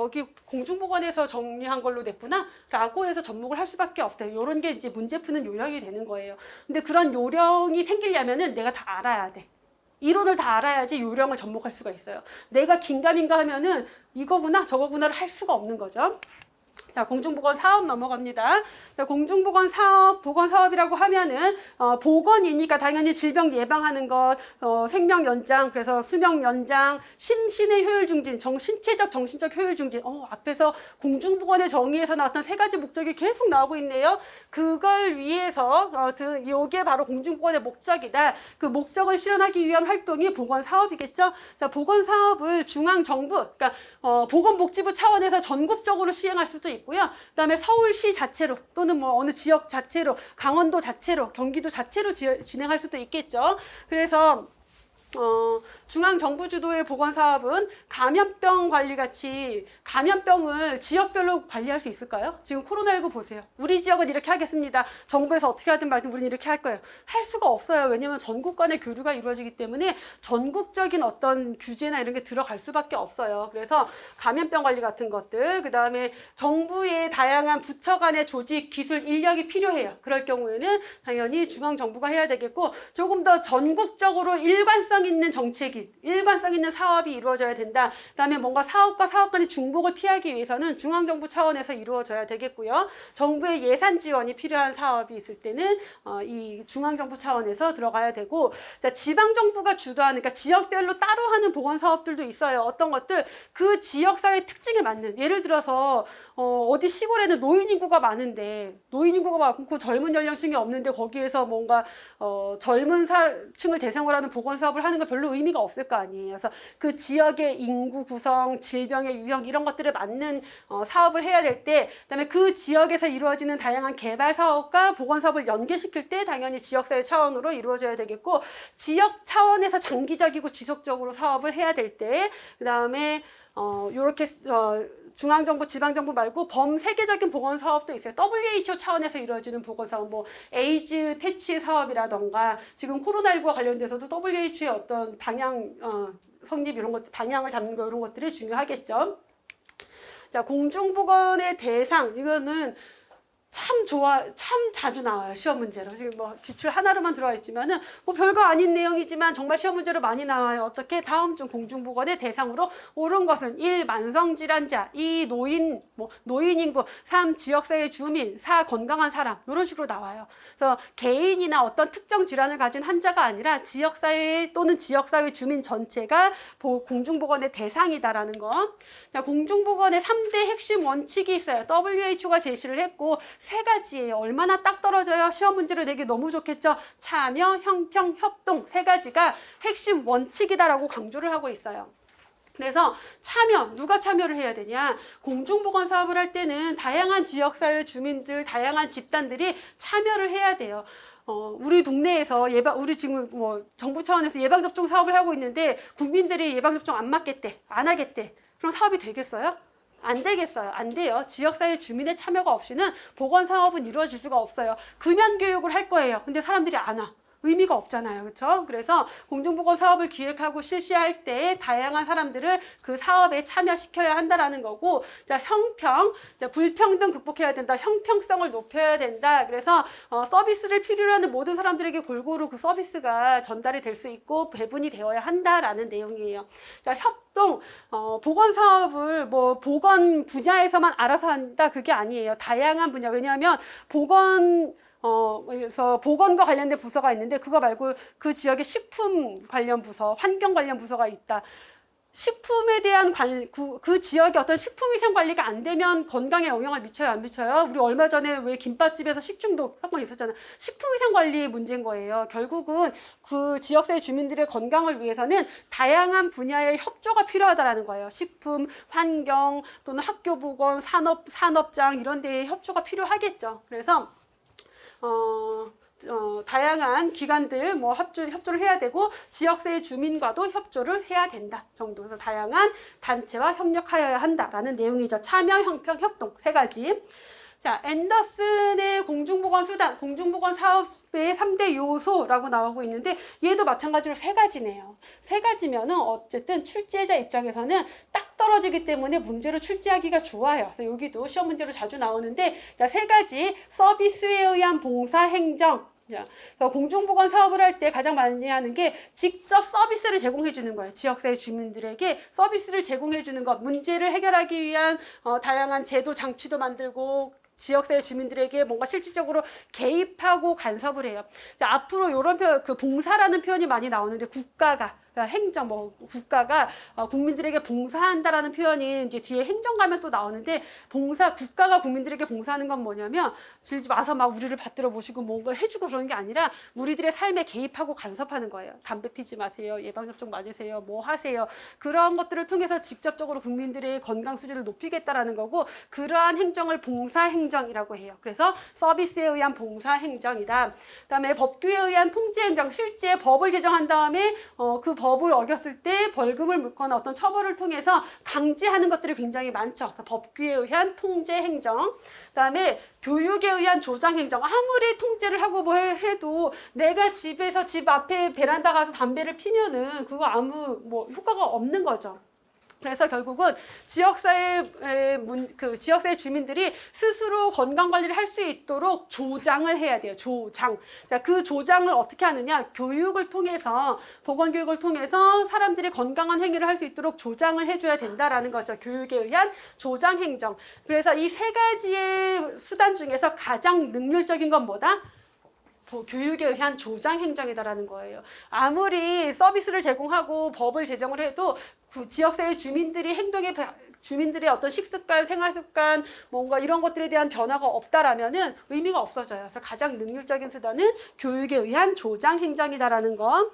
여기 공중보건에서 정리한 걸로 냈구나 라고 해서 접목을 할 수밖에 없어요. 이런 게 이제 문제 푸는 요령이 되는 거예요. 근데 그런 요령이 생기려면은 내가 다 알아야 돼. 이론을 다 알아야지 요령을 접목할 수가 있어요. 내가 긴가민가 하면은 이거구나 저거구나를 할 수가 없는 거죠. 자, 공중보건 사업 넘어갑니다. 자, 공중보건 사업, 보건 사업이라고 하면은 보건이니까 당연히 질병 예방하는 것, 생명 연장, 그래서 수명 연장, 심신의 효율 증진, 신체적, 정신적 효율 증진. 앞에서 공중보건의 정의에서 나왔던 세 가지 목적이 계속 나오고 있네요. 그걸 위해서 이게 바로 공중보건의 목적이다. 그 목적을 실현하기 위한 활동이 보건 사업이겠죠. 자, 보건 사업을 중앙 정부, 그러니까 보건복지부 차원에서 전국적으로 시행할 수도 있고요. 그다음에 서울시 자체로 또는 뭐 어느 지역 자체로, 강원도 자체로, 경기도 자체로 진행할 수도 있겠죠. 그래서 중앙정부 주도의 보건사업은 감염병 관리같이 감염병을 지역별로 관리할 수 있을까요? 지금 코로나19 보세요. 우리 지역은 이렇게 하겠습니다. 정부에서 어떻게 하든 말든 우리는 이렇게 할 거예요. 할 수가 없어요. 왜냐하면 전국 간의 교류가 이루어지기 때문에 전국적인 어떤 규제나 이런 게 들어갈 수밖에 없어요. 그래서 감염병 관리 같은 것들, 그 다음에 정부의 다양한 부처 간의 조직, 기술, 인력이 필요해요. 그럴 경우에는 당연히 중앙정부가 해야 되겠고, 조금 더 전국적으로 일관성 있는 정책이, 일관성 있는 사업이 이루어져야 된다. 그다음에 뭔가 사업과 사업 간의 중복을 피하기 위해서는 중앙정부 차원에서 이루어져야 되겠고요. 정부의 예산 지원이 필요한 사업이 있을 때는 이 중앙정부 차원에서 들어가야 되고, 자, 지방정부가 주도하는, 그러니까 지역별로 따로 하는 보건사업들도 있어요. 어떤 것들, 그 지역사회 특징에 맞는, 예를 들어서 어디 시골에는 노인 인구가 많은데, 노인 인구가 많고 젊은 연령층이 없는데 거기에서 뭔가 젊은 층을 대상으로 하는 보건사업을 하는 건 별로 의미가 없을 거 아니에요. 그래서 그 지역의 인구 구성, 질병의 유형 이런 것들에 맞는 사업을 해야 될 때, 그다음에 그 지역에서 이루어지는 다양한 개발 사업과 보건 사업을 연계시킬 때 당연히 지역사회 차원으로 이루어져야 되겠고, 지역 차원에서 장기적이고 지속적으로 사업을 해야 될 때, 그다음에 요렇게 중앙정부, 지방정부 말고 범세계적인 보건사업도 있어요. WHO 차원에서 이루어지는 보건사업, 뭐 에이즈 퇴치 사업이라던가, 지금 코로나19와 관련돼서도 WHO의 어떤 방향, 성립 이런 것, 방향을 잡는 거 이런 것들이 중요하겠죠. 자, 공중보건의 대상, 이거는 참 자주 나와요. 시험 문제로. 지금 뭐 기출 하나로만 들어와 있지만은 뭐 별거 아닌 내용이지만 정말 시험 문제로 많이 나와요. 어떻게? 다음 중 공중보건의 대상으로 옳은 것은 1. 만성질환자, 2. 노인 인구, 3. 지역사회 주민, 4. 건강한 사람, 이런 식으로 나와요. 그래서 개인이나 어떤 특정 질환을 가진 환자가 아니라 지역사회 또는 지역사회 주민 전체가 공중보건의 대상이다라는 거. 자, 공중보건의 3대 핵심 원칙이 있어요. WHO가 제시를 했고, 세 가지예요. 얼마나 딱 떨어져요? 시험 문제로 내기 너무 좋겠죠? 참여, 형평, 협동, 세 가지가 핵심 원칙이다라고 강조를 하고 있어요. 그래서 참여, 누가 참여를 해야 되냐? 공중보건 사업을 할 때는 다양한 지역사회 주민들, 다양한 집단들이 참여를 해야 돼요. 우리 동네에서 우리 지금 뭐 정부 차원에서 예방접종 사업을 하고 있는데 국민들이 예방접종 안 맞겠대, 안 하겠대. 그럼 사업이 되겠어요? 안 되겠어요. 안 돼요. 지역사회 주민의 참여가 없이는 보건사업은 이루어질 수가 없어요. 금연교육을 할 거예요. 근데 사람들이 안 와. 의미가 없잖아요. 그렇죠? 그래서 공중보건 사업을 기획하고 실시할 때 다양한 사람들을 그 사업에 참여시켜야 한다라는 거고, 자, 형평, 자, 불평등 극복해야 된다. 형평성을 높여야 된다. 그래서 서비스를 필요로 하는 모든 사람들에게 골고루 그 서비스가 전달이 될 수 있고 배분이 되어야 한다라는 내용이에요. 자, 협동, 보건 사업을 뭐 보건 분야에서만 알아서 한다, 그게 아니에요. 다양한 분야. 왜냐하면 그래서 보건과 관련된 부서가 있는데 그거 말고 그 지역에 식품 관련 부서, 환경 관련 부서가 있다. 식품에 대한 그 지역의 어떤 식품위생 관리가 안 되면 건강에 영향을 미쳐요, 안 미쳐요? 우리 얼마 전에 왜 김밥집에서 식중독 한 번 있었잖아요. 식품위생 관리의 문제인 거예요. 결국은 그 지역사회 주민들의 건강을 위해서는 다양한 분야의 협조가 필요하다라는 거예요. 식품, 환경 또는 학교 보건, 산업장 이런 데에 협조가 필요하겠죠. 그래서 다양한 기관들 뭐 협조를 해야 되고 지역사회 주민과도 협조를 해야 된다 정도. 그래서 다양한 단체와 협력하여야 한다라는 내용이죠. 참여, 형평, 협동 세 가지. 자, 앤더슨의 공중보건 수단, 공중보건 사업의 3대 요소라고 나오고 있는데 얘도 마찬가지로 세 가지네요. 세 가지면은 어쨌든 출제자 입장에서는 딱 떨어지기 때문에 문제로 출제하기가 좋아요. 그래서 여기도 시험 문제로 자주 나오는데 자, 세 가지 서비스에 의한 봉사 행정. 자, 공중보건 사업을 할 때 가장 많이 하는 게 직접 서비스를 제공해 주는 거예요. 지역사회 주민들에게 서비스를 제공해 주는 것, 문제를 해결하기 위한 다양한 제도 장치도 만들고 지역사회 주민들에게 뭔가 실질적으로 개입하고 간섭을 해요. 자, 앞으로 이런 표현, 그 봉사라는 표현이 많이 나오는데 국가가 행정, 국가가 국민들에게 봉사한다라는 표현이 이제 뒤에 행정 가면 또 나오는데 봉사, 국가가 국민들에게 봉사하는 건 뭐냐면 집 와서 막 우리를 받들어 모시고 뭔가 해주고 그러는 게 아니라 우리들의 삶에 개입하고 간섭하는 거예요. 담배 피지 마세요. 예방접종 맞으세요. 뭐 하세요. 그런 것들을 통해서 직접적으로 국민들의 건강 수준을 높이겠다라는 거고 그러한 행정을 봉사행정이라고 해요. 그래서 서비스에 의한 봉사행정이다. 그다음에 법규에 의한 통제행정, 실제 법을 제정한 다음에 그 법을 어겼을 때 벌금을 물거나 어떤 처벌을 통해서 강제하는 것들이 굉장히 많죠. 법규에 의한 통제 행정, 그다음에 교육에 의한 조장 행정. 아무리 통제를 하고 뭐 해도 내가 집에서 집 앞에 베란다 가서 담배를 피면은 그거 아무 뭐 효과가 없는 거죠. 그래서 결국은 지역사회 주민들이 스스로 건강 관리를 할 수 있도록 조장을 해야 돼요. 조장. 자, 그 조장을 어떻게 하느냐? 교육을 통해서, 보건교육을 통해서 사람들이 건강한 행위를 할 수 있도록 조장을 해줘야 된다라는 거죠. 교육에 의한 조장 행정. 그래서 이 세 가지의 수단 중에서 가장 능률적인 건 뭐다? 교육에 의한 조장 행정이다라는 거예요. 아무리 서비스를 제공하고 법을 제정을 해도 그 지역사회 주민들의 어떤 식습관, 생활습관, 뭔가 이런 것들에 대한 변화가 없다라면은 의미가 없어져요. 그래서 가장 능률적인 수단은 교육에 의한 조장 행정이다라는 거.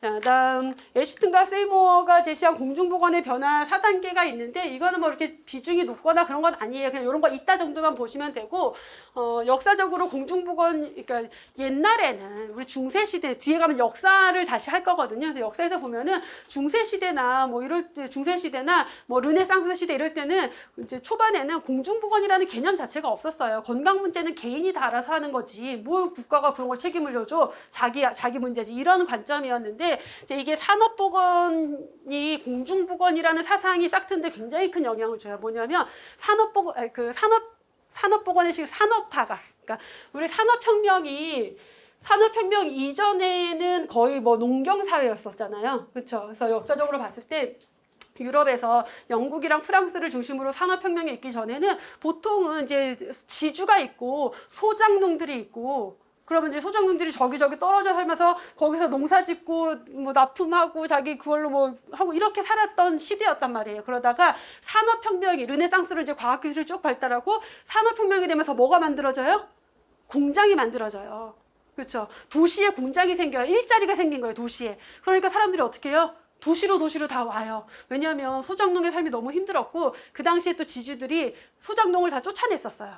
자, 다음 애쉬튼과 세이모어가 제시한 공중보건의 변화 4단계가 있는데 이거는 뭐 이렇게 비중이 높거나 그런 건 아니에요. 그냥 이런 거 있다 정도만 보시면 되고 역사적으로 공중보건, 그러니까 옛날에는 우리 중세시대 뒤에 가면 역사를 다시 할 거거든요. 그래서 역사에서 보면은 중세시대나 뭐 이럴 때 중세시대나 뭐 르네상스 시대 이럴 때는 이제 초반에는 공중보건이라는 개념 자체가 없었어요. 건강 문제는 개인이 다 알아서 하는 거지 뭘 국가가 그런 걸 책임을 져줘. 자기 문제지 이런 관점이었는데 이게 산업보건이 공중보건이라는 사상이 싹트는데 굉장히 큰 영향을 줘요. 뭐냐면 산업보건의 산업화가, 그러니까 우리 산업혁명 이전에는 거의 뭐 농경사회였었잖아요. 그렇죠? 그래서 역사적으로 봤을 때 유럽에서 영국이랑 프랑스를 중심으로 산업혁명이 있기 전에는 보통은 이제 지주가 있고 소작농들이 있고 그러면 이제 소작농들이 저기저기 떨어져 살면서 거기서 농사 짓고 뭐 납품하고 자기 그걸로 뭐 하고 이렇게 살았던 시대였단 말이에요. 그러다가 산업혁명이 르네상스로 이제 과학기술이 쭉 발달하고 산업혁명이 되면서 뭐가 만들어져요? 공장이 만들어져요. 그렇죠? 도시에 공장이 생겨요. 일자리가 생긴 거예요. 도시에. 그러니까 사람들이 어떻게 해요? 도시로 다 와요. 왜냐하면 소작농의 삶이 너무 힘들었고 그 당시에 또 지주들이 소작농을 다 쫓아냈었어요.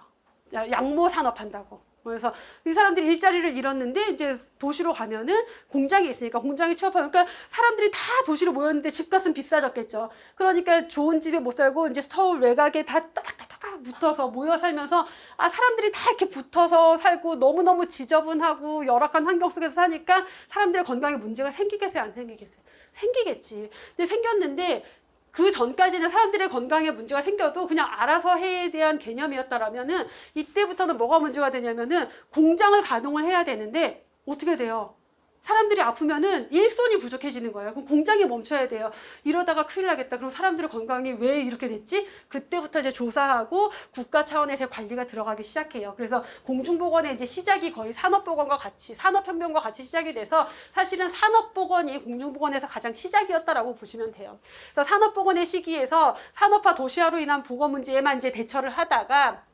양모 산업 한다고. 그래서 이 사람들이 일자리를 잃었는데 이제 도시로 가면은 공장이 있으니까 공장에 취업하니까 그러니까 사람들이 다 도시로 모였는데 집값은 비싸졌겠죠. 그러니까 좋은 집에 못 살고 이제 서울 외곽에 다 따닥따닥 붙어서 모여 살면서 사람들이 다 이렇게 붙어서 살고 너무너무 지저분하고 열악한 환경 속에서 사니까 사람들의 건강에 문제가 생기겠어요, 안 생기겠어요? 생기겠지. 근데 생겼는데 그 전까지는 사람들의 건강에 문제가 생겨도 그냥 알아서 해에 대한 개념이었다라면은 이때부터는 뭐가 문제가 되냐면은 공장을 가동을 해야 되는데 어떻게 돼요? 사람들이 아프면은 일손이 부족해지는 거예요. 그럼 공장이 멈춰야 돼요. 이러다가 큰일 나겠다. 그럼 사람들의 건강이 왜 이렇게 됐지? 그때부터 이제 조사하고 국가 차원에서 관리가 들어가기 시작해요. 그래서 공중보건의 이제 시작이 거의 산업보건과 같이, 산업혁명과 같이 시작이 돼서 사실은 산업보건이 공중보건에서 가장 시작이었다라고 보시면 돼요. 그래서 산업보건의 시기에서 산업화 도시화로 인한 보건 문제에만 이제 대처를 하다가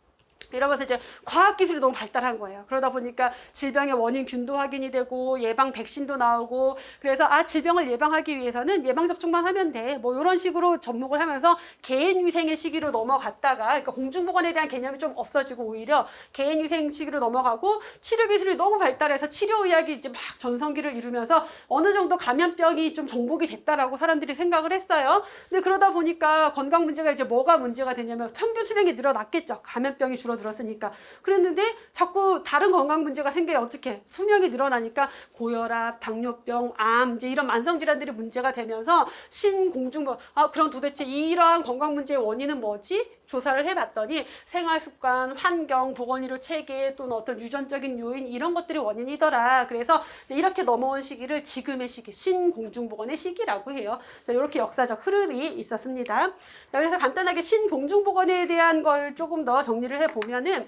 이러면서 이제 과학기술이 너무 발달한 거예요. 그러다 보니까 질병의 원인 균도 확인이 되고 예방 백신도 나오고, 그래서 질병을 예방하기 위해서는 예방접종만 하면 돼, 뭐 이런 식으로 접목을 하면서 개인위생의 시기로 넘어갔다가, 그러니까 공중보건에 대한 개념이 좀 없어지고 오히려 개인위생 시기로 넘어가고, 치료기술이 너무 발달해서 치료의학이 이제 막 전성기를 이루면서 어느 정도 감염병이 좀 정복이 됐다라고 사람들이 생각을 했어요. 근데 그러다 보니까 건강 문제가 이제 뭐가 문제가 되냐면 평균 수명이 늘어났겠죠. 감염병이 줄어들었으니까. 그랬는데 자꾸 다른 건강 문제가 생겨요. 어떻게? 수명이 늘어나니까 고혈압, 당뇨병, 암, 이제 이런 만성 질환들이 문제가 되면서 신공중보건, 그럼 도대체 이러한 건강 문제의 원인은 뭐지? 조사를 해봤더니 생활습관, 환경, 보건의료 체계 또는 어떤 유전적인 요인 이런 것들이 원인이더라. 그래서 이제 이렇게 넘어온 시기를 지금의 시기, 신공중보건의 시기라고 해요. 자, 이렇게 역사적 흐름이 있었습니다. 자, 그래서 간단하게 신공중보건에 대한 걸 조금 더 정리를 해보면은,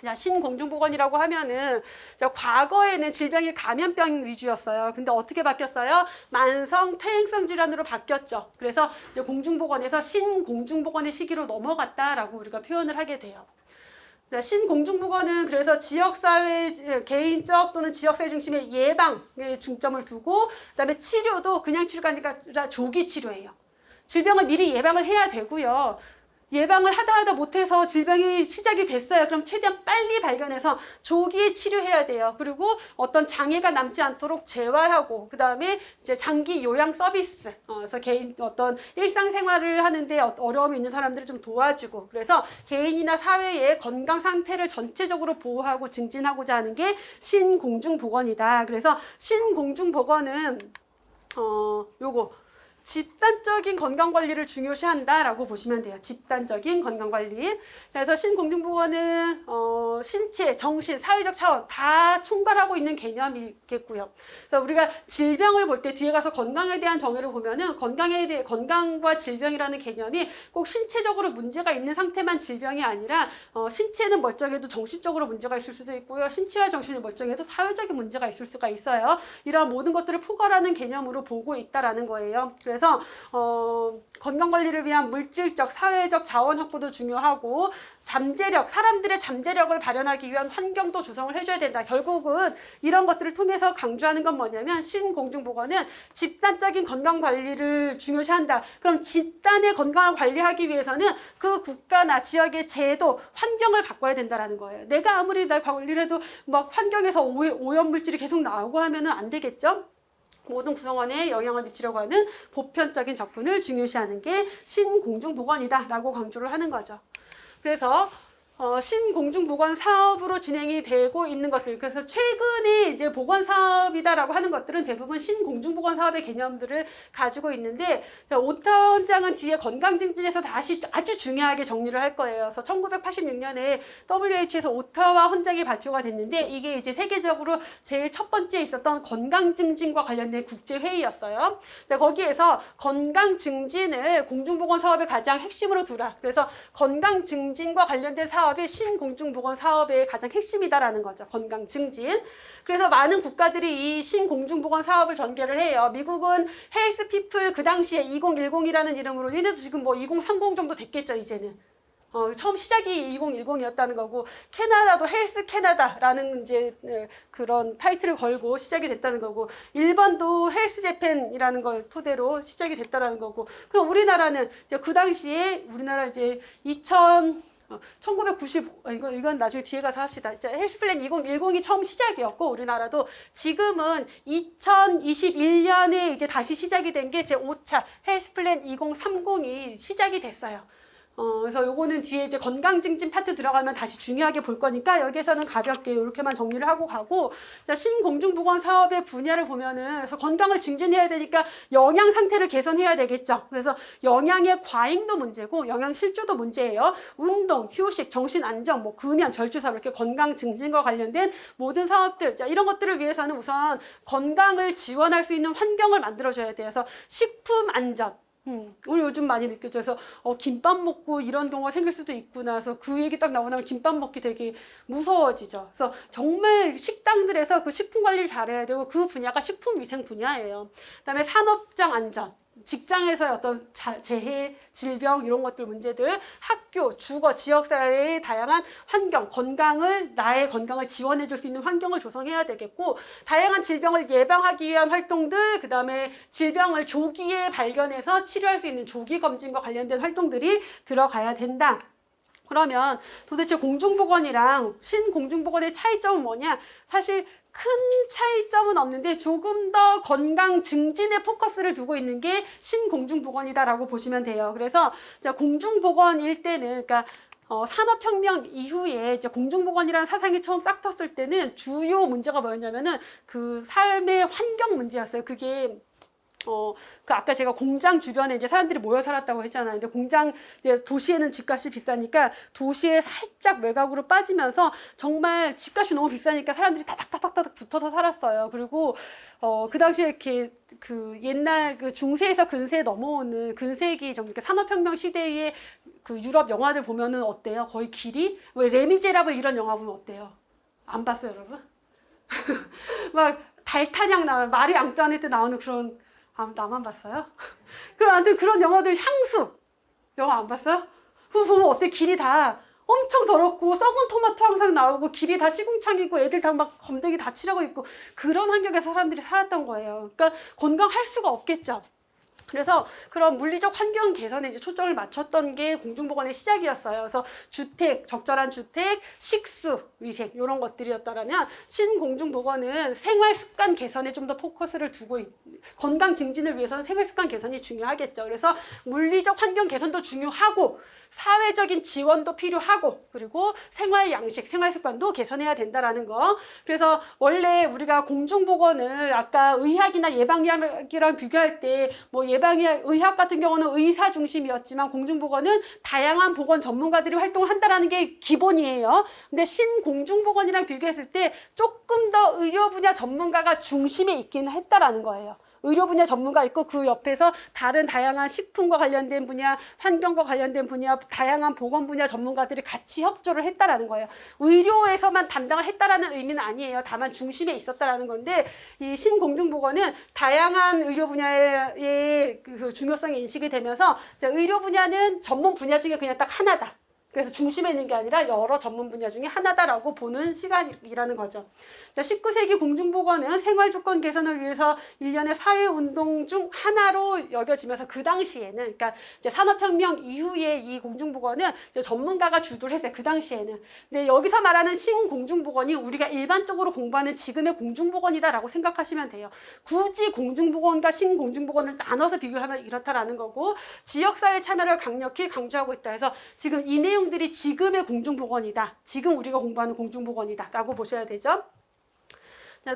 자, 신공중보건이라고 하면은, 과거에는 질병이 감염병 위주였어요. 근데 어떻게 바뀌었어요? 만성 퇴행성 질환으로 바뀌었죠. 그래서 이제 공중보건에서 신공중보건의 시기로 넘어갔다라고 우리가 표현을 하게 돼요. 신공중보건은 그래서 지역사회, 개인적 또는 지역사회 중심의 예방에 중점을 두고, 그다음에 치료도 그냥 치료가 아니라 조기 치료예요. 질병을 미리 예방을 해야 되고요. 예방을 하다 못해서 질병이 시작이 됐어요. 그럼 최대한 빨리 발견해서 조기에 치료해야 돼요. 그리고 어떤 장애가 남지 않도록 재활하고, 그 다음에 이제 장기 요양 서비스, 그래서 개인 어떤 일상생활을 하는데 어려움이 있는 사람들을 좀 도와주고, 그래서 개인이나 사회의 건강 상태를 전체적으로 보호하고 증진하고자 하는 게 신공중보건이다. 그래서 신공중보건은 요거 집단적인 건강관리를 중요시한다라고 보시면 돼요. 집단적인 건강관리. 그래서 신공중보건은 신체, 정신, 사회적 차원 다 총괄하고 있는 개념이겠고요. 그래서 우리가 질병을 볼 때 뒤에 가서 건강에 대한 정의를 보면은 건강과 질병이라는 개념이 꼭 신체적으로 문제가 있는 상태만 질병이 아니라 신체는 멀쩡해도 정신적으로 문제가 있을 수도 있고요. 신체와 정신이 멀쩡해도 사회적인 문제가 있을 수가 있어요. 이러한 모든 것들을 포괄하는 개념으로 보고 있다라는 거예요. 그래서 건강관리를 위한 물질적, 사회적 자원 확보도 중요하고, 잠재력, 사람들의 잠재력을 발현하기 위한 환경도 조성을 해줘야 된다. 결국은 이런 것들을 통해서 강조하는 건 뭐냐면, 신공중보건은 집단적인 건강관리를 중요시한다. 그럼 집단의 건강을 관리하기 위해서는 그 국가나 지역의 제도, 환경을 바꿔야 된다는 거예요. 내가 아무리 관리를 해도 막 환경에서 오염물질이 계속 나오고 하면은 안 되겠죠? 모든 구성원에 영향을 미치려고 하는 보편적인 접근을 중요시하는 게 신공중보건이다라고 강조를 하는 거죠. 그래서 신공중보건 사업으로 진행이 되고 있는 것들, 그래서 최근에 이제 보건 사업이다라고 하는 것들은 대부분 신공중보건 사업의 개념들을 가지고 있는데, 오타와 헌장은 뒤에 건강증진에서 다시 아주 중요하게 정리를 할 거예요. 그래서 1986년에 WHO에서 오타와 헌장이 발표가 됐는데, 이게 이제 세계적으로 제일 첫 번째 있었던 건강증진과 관련된 국제회의였어요. 거기에서 건강증진을 공중보건 사업의 가장 핵심으로 두라. 그래서 건강증진과 관련된 사업이 신공중보건 사업의 가장 핵심이다라는 거죠. 건강 증진. 그래서 많은 국가들이 이 신공중보건 사업을 전개를 해요. 미국은 헬스 피플, 그 당시에 2010이라는 이름으로, 얘네도 지금 뭐 2030 정도 됐겠죠, 이제는. 처음 시작이 2010이었다는 거고, 캐나다도 헬스 캐나다라는 이제 그런 타이틀을 걸고 시작이 됐다는 거고, 일본도 헬스 재팬이라는 걸 토대로 시작이 됐다라는 거고, 그럼 우리나라는 이제 그 당시에 우리나라 이제 1995, 이건 나중에 뒤에 가서 합시다. 헬스플랜 2010이 처음 시작이었고, 우리나라도 지금은 2021년에 이제 다시 시작이 된 게 제5차 헬스플랜 2030이 시작이 됐어요. 그래서 요거는 뒤에 이제 건강증진 파트 들어가면 다시 중요하게 볼 거니까 여기에서는 가볍게 이렇게만 정리를 하고 가고, 자, 신공중보건 사업의 분야를 보면은, 그래서 건강을 증진해야 되니까 영양 상태를 개선해야 되겠죠. 그래서 영양의 과잉도 문제고 영양 실조도 문제예요. 운동, 휴식, 정신 안정, 뭐 금연, 절주사업, 이렇게 건강 증진과 관련된 모든 사업들, 자, 이런 것들을 위해서는 우선 건강을 지원할 수 있는 환경을 만들어줘야 돼요. 그래서 식품 안전, 우리 요즘 많이 느껴져. 그래서 김밥 먹고 이런 경우가 생길 수도 있구나. 그래서 그 얘기 딱 나오면 김밥 먹기 되게 무서워지죠. 그래서 정말 식당들에서 그 식품 관리를 잘해야 되고, 그 분야가 식품 위생 분야예요. 그다음에 산업장 안전, 직장에서의 어떤 재해, 질병 이런 것들 문제들, 학교, 주거, 지역사회의 다양한 환경, 나의 건강을 지원해 줄 수 있는 환경을 조성해야 되겠고, 다양한 질병을 예방하기 위한 활동들, 그 다음에 질병을 조기에 발견해서 치료할 수 있는 조기 검진과 관련된 활동들이 들어가야 된다. 그러면 도대체 공중보건이랑 신공중보건의 차이점은 뭐냐? 사실 큰 차이점은 없는데 조금 더 건강 증진에 포커스를 두고 있는 게 신공중보건이다라고 보시면 돼요. 그래서 공중보건일 때는, 그러니까 산업혁명 이후에 이제 공중보건이라는 사상이 처음 싹 텄을 때는 주요 문제가 뭐였냐면은 그 삶의 환경 문제였어요. 그게 그 아까 제가 공장 주변에 이제 사람들이 모여 살았다고 했잖아요. 근데 공장, 이제 도시에는 집값이 비싸니까 도시에 살짝 외곽으로 빠지면서 정말 집값이 너무 비싸니까 사람들이 다닥다닥다닥 붙어서 살았어요. 그리고 그 당시에 이렇게 그 옛날 그 중세에서 근세에 넘어오는 근세기 정도, 산업혁명 시대의 그 유럽 영화들 보면은 어때요? 거의 길이, 왜 레미제라블 이런 영화 보면 어때요? 안 봤어요, 여러분? 막 달타냥 나오는, 마리 앙뚜아네트 나오는 그런, 나만 봤어요? 그럼 아무튼 그런 영화들, 향수 영화 안 봤어요? 그거 보면 어때? 길이 다 엄청 더럽고 썩은 토마토 항상 나오고 길이 다 시궁창이고 애들 다 막 검데기 다 칠하고 있고 그런 환경에서 사람들이 살았던 거예요. 그러니까 건강할 수가 없겠죠. 그래서 그런 물리적 환경 개선에 이제 초점을 맞췄던 게 공중보건의 시작이었어요. 그래서 주택, 적절한 주택, 식수, 위생 이런 것들이었다면 신공중보건은 생활습관 개선에 좀 더 포커스를 두고 건강 증진을 위해서는 생활습관 개선이 중요하겠죠. 그래서 물리적 환경 개선도 중요하고 사회적인 지원도 필요하고 그리고 생활 양식, 생활 습관도 개선해야 된다라는 거. 그래서 원래 우리가 공중보건을 아까 의학이나 예방의학이랑 비교할 때 뭐 의학 같은 경우는 의사 중심이었지만 공중보건은 다양한 보건 전문가들이 활동을 한다라는 게 기본이에요. 근데 신공중보건이랑 비교했을 때 조금 더 의료 분야 전문가가 중심에 있기는 했다라는 거예요. 의료 분야 전문가 있고 그 옆에서 다른 다양한 식품과 관련된 분야, 환경과 관련된 분야, 다양한 보건 분야 전문가들이 같이 협조를 했다라는 거예요. 의료에서만 담당을 했다라는 의미는 아니에요. 다만 중심에 있었다라는 건데 이 신공중보건은 다양한 의료 분야의 그 중요성이 인식이 되면서 의료 분야는 전문 분야 중에 그냥 딱 하나다. 그래서 중심에 있는 게 아니라 여러 전문 분야 중에 하나다라고 보는 시간이라는 거죠. 19세기 공중보건은 생활조건 개선을 위해서 일련의 사회운동 중 하나로 여겨지면서 그 당시에는, 그러니까 이제 산업혁명 이후에 이 공중보건은 이제 전문가가 주도를 했어요. 그 당시에는. 근데 여기서 말하는 신공중보건이 우리가 일반적으로 공부하는 지금의 공중보건이다라고 생각하시면 돼요. 굳이 공중보건과 신공중보건을 나눠서 비교하면 이렇다라는 거고 지역사회 참여를 강력히 강조하고 있다 해서 지금 이 내용들이 지금의 공중보건이다. 지금 우리가 공부하는 공중보건이다 라고 보셔야 되죠.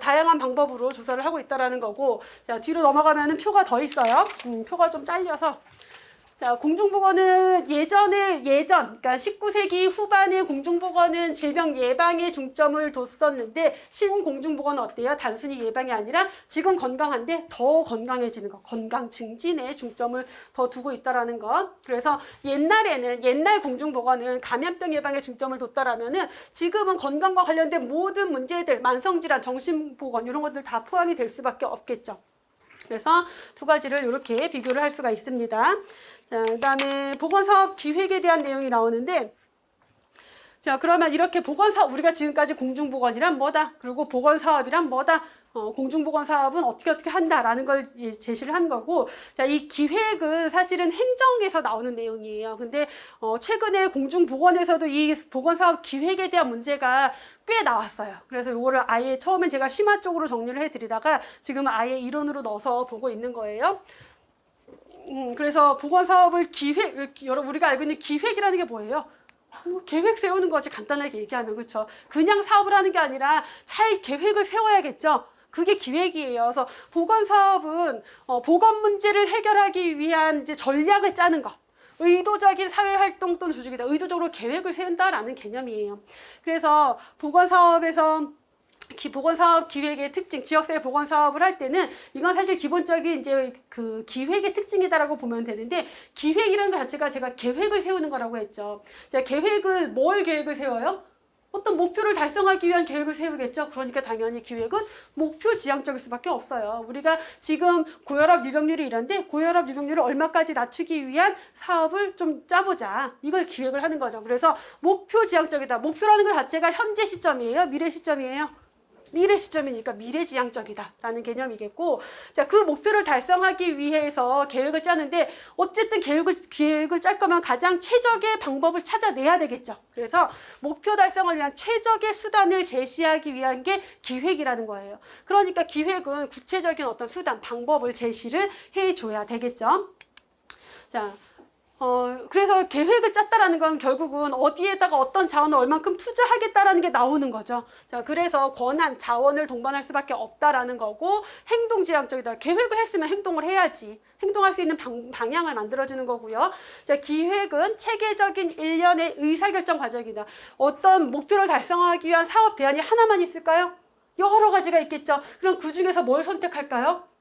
다양한 방법으로 조사를 하고 있다는 거고, 자, 뒤로 넘어가면 표가 더 있어요. 표가 좀 잘려서. 자, 공중보건은 그러니까 19세기 후반에 공중보건은 질병 예방에 중점을 뒀었는데 신공중보건은 어때요? 단순히 예방이 아니라 지금 건강한데 더 건강해지는 것, 건강 증진에 중점을 더 두고 있다라는 것. 그래서 옛날 공중보건은 감염병 예방에 중점을 뒀다라면은 지금은 건강과 관련된 모든 문제들, 만성질환, 정신보건 이런 것들 다 포함이 될 수밖에 없겠죠. 그래서 두 가지를 이렇게 비교를 할 수가 있습니다. 자, 그다음에 보건사업 기획에 대한 내용이 나오는데, 자, 그러면 이렇게 보건사업, 우리가 지금까지 공중보건이란 뭐다? 그리고 보건사업이란 뭐다? 공중보건 사업은 어떻게 한다라는 걸 제시를 한 거고, 자, 이 기획은 사실은 행정에서 나오는 내용이에요. 근데 최근에 공중보건에서도 이 보건사업 기획에 대한 문제가 꽤 나왔어요. 그래서 이거를 아예 처음에 제가 심화 쪽으로 정리를 해드리다가 지금 아예 이론으로 넣어서 보고 있는 거예요. 그래서 보건사업을 우리가 알고 있는 기획이라는 게 뭐예요? 계획 세우는 거지, 간단하게 얘기하면. 그렇죠? 그냥 사업을 하는 게 아니라 잘 계획을 세워야겠죠. 그게 기획이에요. 그래서 보건사업은 보건 문제를 해결하기 위한 이제 전략을 짜는 것, 의도적인 사회활동 또는 조직이다. 의도적으로 계획을 세운다라는 개념이에요. 그래서 보건사업에서 보건사업 기획의 특징, 지역사회 보건사업을 할 때는 이건 사실 기본적인 이제 그 기획의 특징이다라고 보면 되는데, 기획이라는 것 자체가 제가 계획을 세우는 거라고 했죠. 자, 뭘 계획을 세워요? 어떤 목표를 달성하기 위한 계획을 세우겠죠. 그러니까 당연히 기획은 목표 지향적일 수밖에 없어요. 우리가 지금 고혈압 유병률이 이런데 고혈압 유병률을 얼마까지 낮추기 위한 사업을 좀 짜보자. 이걸 기획을 하는 거죠. 그래서 목표 지향적이다. 목표라는 것 자체가 현재 시점이에요? 미래 시점이에요? 미래 시점이니까 미래지향적이다라는 개념이겠고, 자, 그 목표를 달성하기 위해서 계획을 짜는데 어쨌든 계획을 짤 거면 가장 최적의 방법을 찾아내야 되겠죠. 그래서 목표 달성을 위한 최적의 수단을 제시하기 위한 게 기획이라는 거예요. 그러니까 기획은 구체적인 어떤 수단, 방법을 제시를 해줘야 되겠죠. 자. 그래서 계획을 짰다라는 건 결국은 어디에다가 어떤 자원을 얼만큼 투자하겠다라는 게 나오는 거죠. 자, 그래서 권한, 자원을 동반할 수밖에 없다라는 거고, 행동지향적이다. 계획을 했으면 행동을 해야지. 행동할 수 있는 방향을 만들어주는 거고요. 자, 기획은 체계적인 일련의 의사결정 과정이다. 어떤 목표를 달성하기 위한 사업 대안이 하나만 있을까요? 여러 가지가 있겠죠. 그럼 그 중에서 뭘 선택할까요?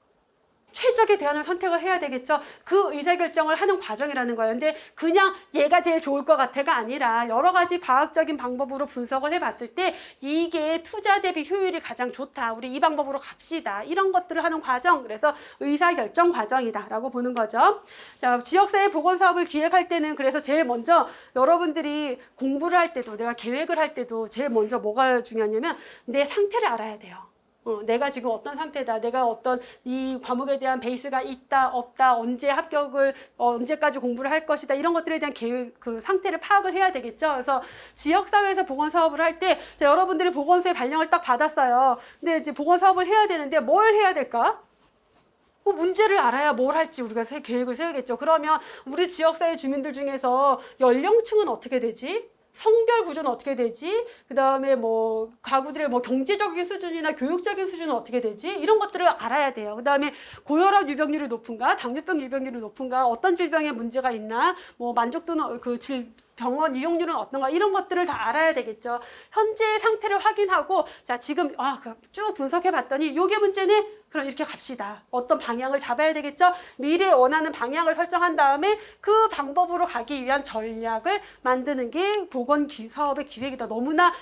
최적의 대안을 선택을 해야 되겠죠. 그 의사결정을 하는 과정이라는 거예요. 근데 그냥 얘가 제일 좋을 것 같아가 아니라 여러 가지 과학적인 방법으로 분석을 해봤을 때 이게 투자 대비 효율이 가장 좋다. 우리 이 방법으로 갑시다. 이런 것들을 하는 과정. 그래서 의사결정 과정이다 라고 보는 거죠. 자, 지역사회 보건사업을 기획할 때는 그래서 제일 먼저 여러분들이 공부를 할 때도 내가 계획을 할 때도 제일 먼저 뭐가 중요하냐면 내 상태를 알아야 돼요. 내가 지금 어떤 상태다, 내가 어떤 이 과목에 대한 베이스가 있다, 없다, 언제 합격을, 언제까지 공부를 할 것이다, 이런 것들에 대한 계획, 그 상태를 파악을 해야 되겠죠. 그래서 지역사회에서 보건사업을 할 때, 여러분들이 보건소의 발령을 딱 받았어요. 근데 이제 보건사업을 해야 되는데 뭘 해야 될까? 문제를 알아야 뭘 할지 우리가 계획을 세우겠죠. 그러면 우리 지역사회 주민들 중에서 연령층은 어떻게 되지? 성별 구조는 어떻게 되지? 그 다음에 뭐 가구들의 뭐 경제적인 수준이나 교육적인 수준은 어떻게 되지? 이런 것들을 알아야 돼요. 그 다음에 고혈압 유병률이 높은가? 당뇨병 유병률이 높은가? 어떤 질병에 문제가 있나? 뭐 만족도는 병원 이용률은 어떤가? 이런 것들을 다 알아야 되겠죠. 현재의 상태를 확인하고 자 지금 쭉 분석해 봤더니 요게 문제네? 그럼 이렇게 갑시다. 어떤 방향을 잡아야 되겠죠? 미래에 원하는 방향을 설정한 다음에 그 방법으로 가기 위한 전략을 만드는 게 보건 사업의 기획이다. 너무나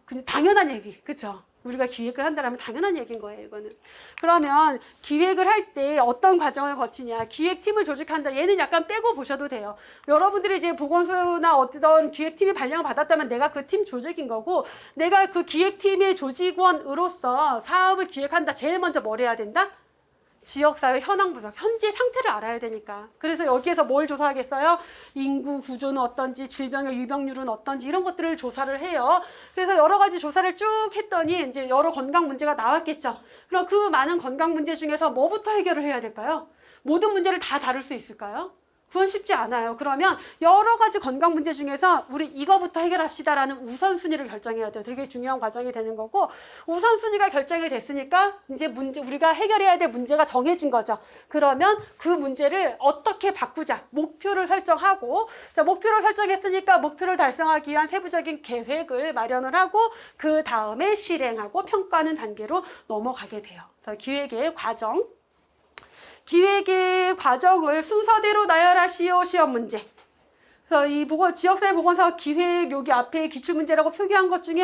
그냥 당연한 얘기. 그렇죠? 우리가 기획을 한다면 당연한 얘기인 거예요, 이거는. 그러면 기획을 할 때 어떤 과정을 거치냐. 기획팀을 조직한다. 얘는 약간 빼고 보셔도 돼요. 여러분들이 이제 보건소나 어떤 기획팀이 발령을 받았다면 내가 그 팀 조직인 거고, 내가 그 기획팀의 조직원으로서 사업을 기획한다. 제일 먼저 뭘 해야 된다? 지역사회 현황 분석, 현재 상태를 알아야 되니까. 그래서 여기에서 뭘 조사하겠어요? 인구 구조는 어떤지, 질병의 유병률은 어떤지 이런 것들을 조사를 해요. 그래서 여러 가지 조사를 쭉 했더니 이제 여러 건강 문제가 나왔겠죠. 그럼 그 많은 건강 문제 중에서 뭐부터 해결을 해야 될까요? 모든 문제를 다 다룰 수 있을까요? 그건 쉽지 않아요. 그러면 여러 가지 건강 문제 중에서 우리 이거부터 해결합시다라는 우선순위를 결정해야 돼요. 되게 중요한 과정이 되는 거고, 우선순위가 결정이 됐으니까 이제 우리가 해결해야 될 문제가 정해진 거죠. 그러면 그 문제를 어떻게 바꾸자. 목표를 설정하고, 자, 목표를 설정했으니까 목표를 달성하기 위한 세부적인 계획을 마련을 하고 그 다음에 실행하고 평가하는 단계로 넘어가게 돼요. 그래서 기획의 과정. 기획의 과정을 순서대로 나열하시오. 시험 문제. 그래서 이 지역사회 보건사업 기획 여기 앞에 기출문제라고 표기한 것 중에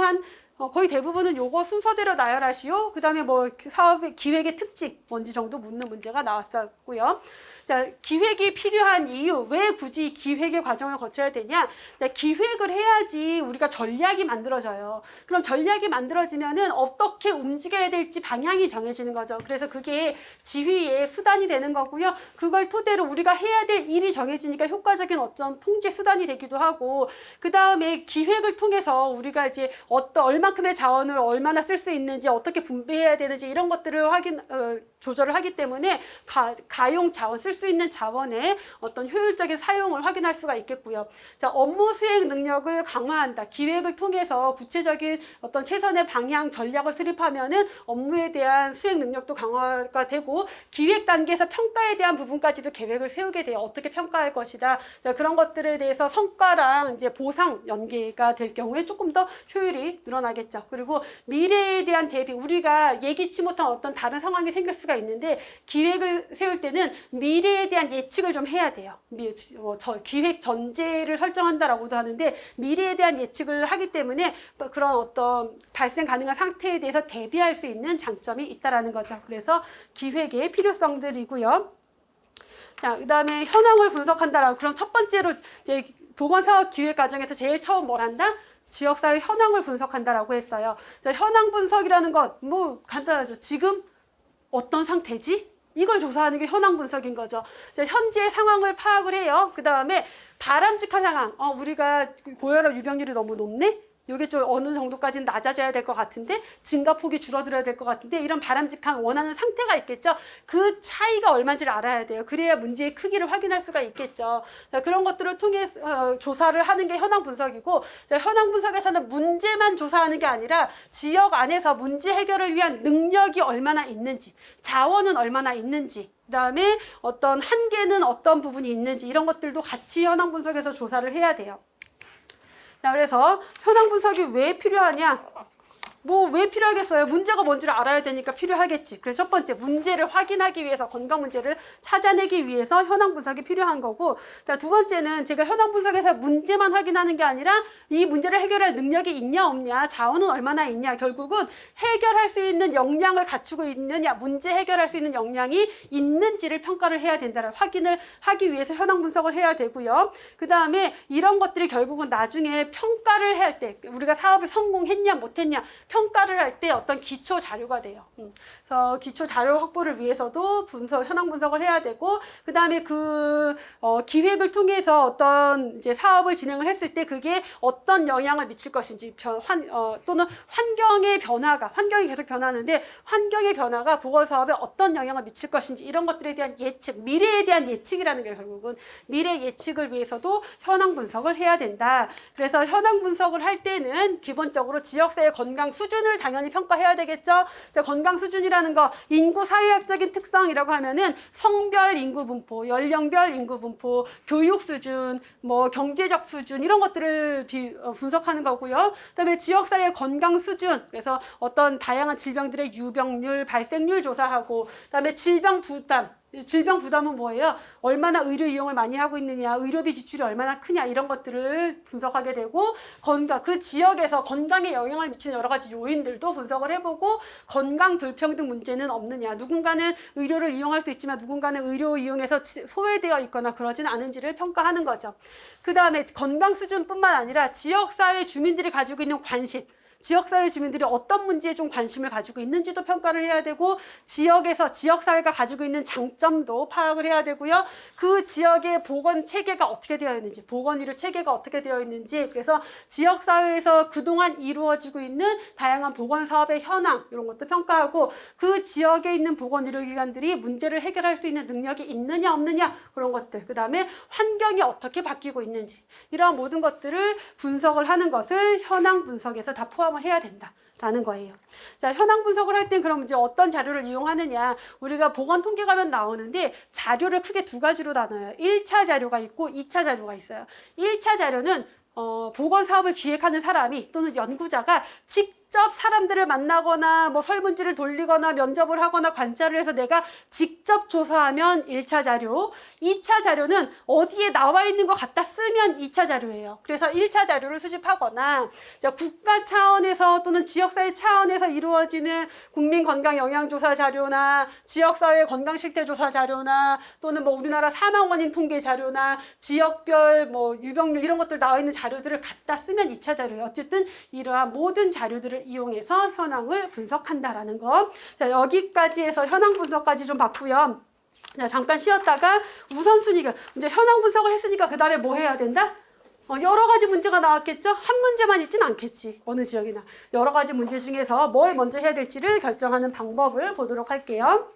거의 대부분은 요거 순서대로 나열하시오. 그 다음에 뭐 사업의 기획의 특징 뭔지 정도 묻는 문제가 나왔었고요. 자, 기획이 필요한 이유, 왜 굳이 기획의 과정을 거쳐야 되냐? 자, 기획을 해야지 우리가 전략이 만들어져요. 그럼 전략이 만들어지면은 어떻게 움직여야 될지 방향이 정해지는 거죠. 그래서 그게 지휘의 수단이 되는 거고요. 그걸 토대로 우리가 해야 될 일이 정해지니까 효과적인 어떤 통제 수단이 되기도 하고, 그 다음에 기획을 통해서 우리가 이제 얼마큼의 자원을 얼마나 쓸 수 있는지, 어떻게 분배해야 되는지 이런 것들을 조절을 하기 때문에 가용 자원, 쓸 수 있는 자원의 어떤 효율적인 사용을 확인할 수가 있겠고요. 자, 업무 수행 능력을 강화한다. 기획을 통해서 구체적인 어떤 최선의 방향, 전략을 수립하면은 업무에 대한 수행 능력도 강화가 되고, 기획 단계에서 평가에 대한 부분까지도 계획을 세우게 돼요. 어떻게 평가할 것이다. 자, 그런 것들에 대해서 성과랑 이제 보상 연계가 될 경우에 조금 더 효율이 늘어나겠죠. 그리고 미래에 대한 대비, 우리가 예기치 못한 어떤 다른 상황이 생길 수가 수가 있는데 기획을 세울 때는 미래에 대한 예측을 좀 해야 돼요. 기획 전제를 설정한다라고도 하는데 미래에 대한 예측을 하기 때문에 그런 어떤 발생 가능한 상태에 대해서 대비할 수 있는 장점이 있다라는 거죠. 그래서 기획의 필요성들이고요. 자, 그다음에 현황을 분석한다라고. 그럼 첫 번째로 이제 보건사업 기획 과정에서 제일 처음 뭘 한다? 지역사회 현황을 분석한다라고 했어요. 자, 현황 분석이라는 건 뭐 간단하죠. 지금 어떤 상태지? 이걸 조사하는 게 현황 분석인 거죠. 자, 현재 상황을 파악을 해요. 그 다음에 바람직한 상황. 우리가 고혈압 유병률이 너무 높네? 이게 좀 어느 정도까지는 낮아져야 될 것 같은데 증가폭이 줄어들어야 될 것 같은데 이런 바람직한 원하는 상태가 있겠죠. 그 차이가 얼마인지를 알아야 돼요. 그래야 문제의 크기를 확인할 수가 있겠죠. 자, 그런 것들을 통해 조사를 하는 게 현황 분석이고, 자, 현황 분석에서는 문제만 조사하는 게 아니라 지역 안에서 문제 해결을 위한 능력이 얼마나 있는지, 자원은 얼마나 있는지, 그다음에 어떤 한계는 어떤 부분이 있는지 이런 것들도 같이 현황 분석에서 조사를 해야 돼요. 자, 그래서 현황 분석이 왜 필요하냐? 뭐 왜 필요하겠어요? 문제가 뭔지를 알아야 되니까 필요하겠지. 그래서 첫 번째, 문제를 확인하기 위해서, 건강 문제를 찾아내기 위해서 현황 분석이 필요한 거고, 자, 두 번째는 제가 현황 분석에서 문제만 확인하는 게 아니라 이 문제를 해결할 능력이 있냐 없냐, 자원은 얼마나 있냐, 결국은 해결할 수 있는 역량을 갖추고 있느냐, 문제 해결할 수 있는 역량이 있는지를 평가를 해야 된다는 확인을 하기 위해서 현황 분석을 해야 되고요. 그 다음에 이런 것들이 결국은 나중에 평가를 할 때, 우리가 사업을 성공했냐 못했냐 평가를 할 때 어떤 기초 자료가 돼요. 그래서 기초 자료 확보를 위해서도 현황 분석을 해야 되고, 그 다음에 기획을 통해서 어떤 이제 사업을 진행을 했을 때 그게 어떤 영향을 미칠 것인지, 또는 환경이 계속 변하는데 환경의 변화가 보건사업에 어떤 영향을 미칠 것인지 이런 것들에 대한 예측, 미래에 대한 예측이라는 게 결국은 미래 예측을 위해서도 현황 분석을 해야 된다. 그래서 현황 분석을 할 때는 기본적으로 지역사회 건강 수준을 당연히 평가해야 되겠죠. 건강 수준이라는 거, 인구 사회학적인 특성이라고 하면은 성별 인구 분포, 연령별 인구 분포, 교육 수준, 뭐 경제적 수준 이런 것들을 분석하는 거고요. 그다음에 지역사회 건강 수준, 그래서 어떤 다양한 질병들의 유병률, 발생률 조사하고, 그다음에 질병 부담은 뭐예요? 얼마나 의료 이용을 많이 하고 있느냐, 의료비 지출이 얼마나 크냐 이런 것들을 분석하게 되고, 그 지역에서 건강에 영향을 미치는 여러 가지 요인들도 분석을 해보고, 건강 불평등 문제는 없느냐, 누군가는 의료를 이용할 수 있지만 누군가는 의료 이용에서 소외되어 있거나 그러진 않은지를 평가하는 거죠. 그 다음에 건강 수준뿐만 아니라 지역사회 주민들이 가지고 있는 관심, 지역사회 주민들이 어떤 문제에 좀 관심을 가지고 있는지도 평가를 해야 되고, 지역에서 지역사회가 가지고 있는 장점도 파악을 해야 되고요. 그 지역의 보건 체계가 어떻게 되어 있는지, 보건 의료 체계가 어떻게 되어 있는지, 그래서 지역사회에서 그동안 이루어지고 있는 다양한 보건 사업의 현황 이런 것도 평가하고, 그 지역에 있는 보건 의료기관들이 문제를 해결할 수 있는 능력이 있느냐 없느냐 그런 것들, 그 다음에 환경이 어떻게 바뀌고 있는지 이러한 모든 것들을 분석을 하는 것을 현황 분석에서 다 포함을 해야 된다라는 거예요. 자, 현황 분석을 할 땐 그럼 이제 어떤 자료를 이용하느냐? 우리가 보건 통계 가면 나오는데 자료를 크게 두 가지로 나눠요. 1차 자료가 있고 2차 자료가 있어요. 1차 자료는 보건 사업을 기획하는 사람이 또는 연구자가 직접 사람들을 만나거나 뭐 설문지를 돌리거나 면접을 하거나 관찰을 해서 내가 직접 조사하면 1차 자료, 2차 자료는 어디에 나와 있는 것 갖다 쓰면 2차 자료예요. 그래서 1차 자료를 수집하거나, 국가 차원에서 또는 지역사회 차원에서 이루어지는 국민건강영양조사 자료나 지역사회 건강실태조사 자료나 또는 뭐 우리나라 사망원인 통계 자료나 지역별 뭐 유병률 이런 것들 나와 있는 자료들을 갖다 쓰면 2차 자료예요. 어쨌든 이러한 모든 자료들을 이용해서 현황을 분석한다라는 거. 자, 여기까지 해서 현황 분석까지 좀 봤고요. 자, 잠깐 쉬었다가 우선순위가, 이제 현황 분석을 했으니까 그 다음에 뭐 해야 된다? 여러 가지 문제가 나왔겠죠? 한 문제만 있진 않겠지. 어느 지역이나. 여러 가지 문제 중에서 뭘 먼저 해야 될지를 결정하는 방법을 보도록 할게요.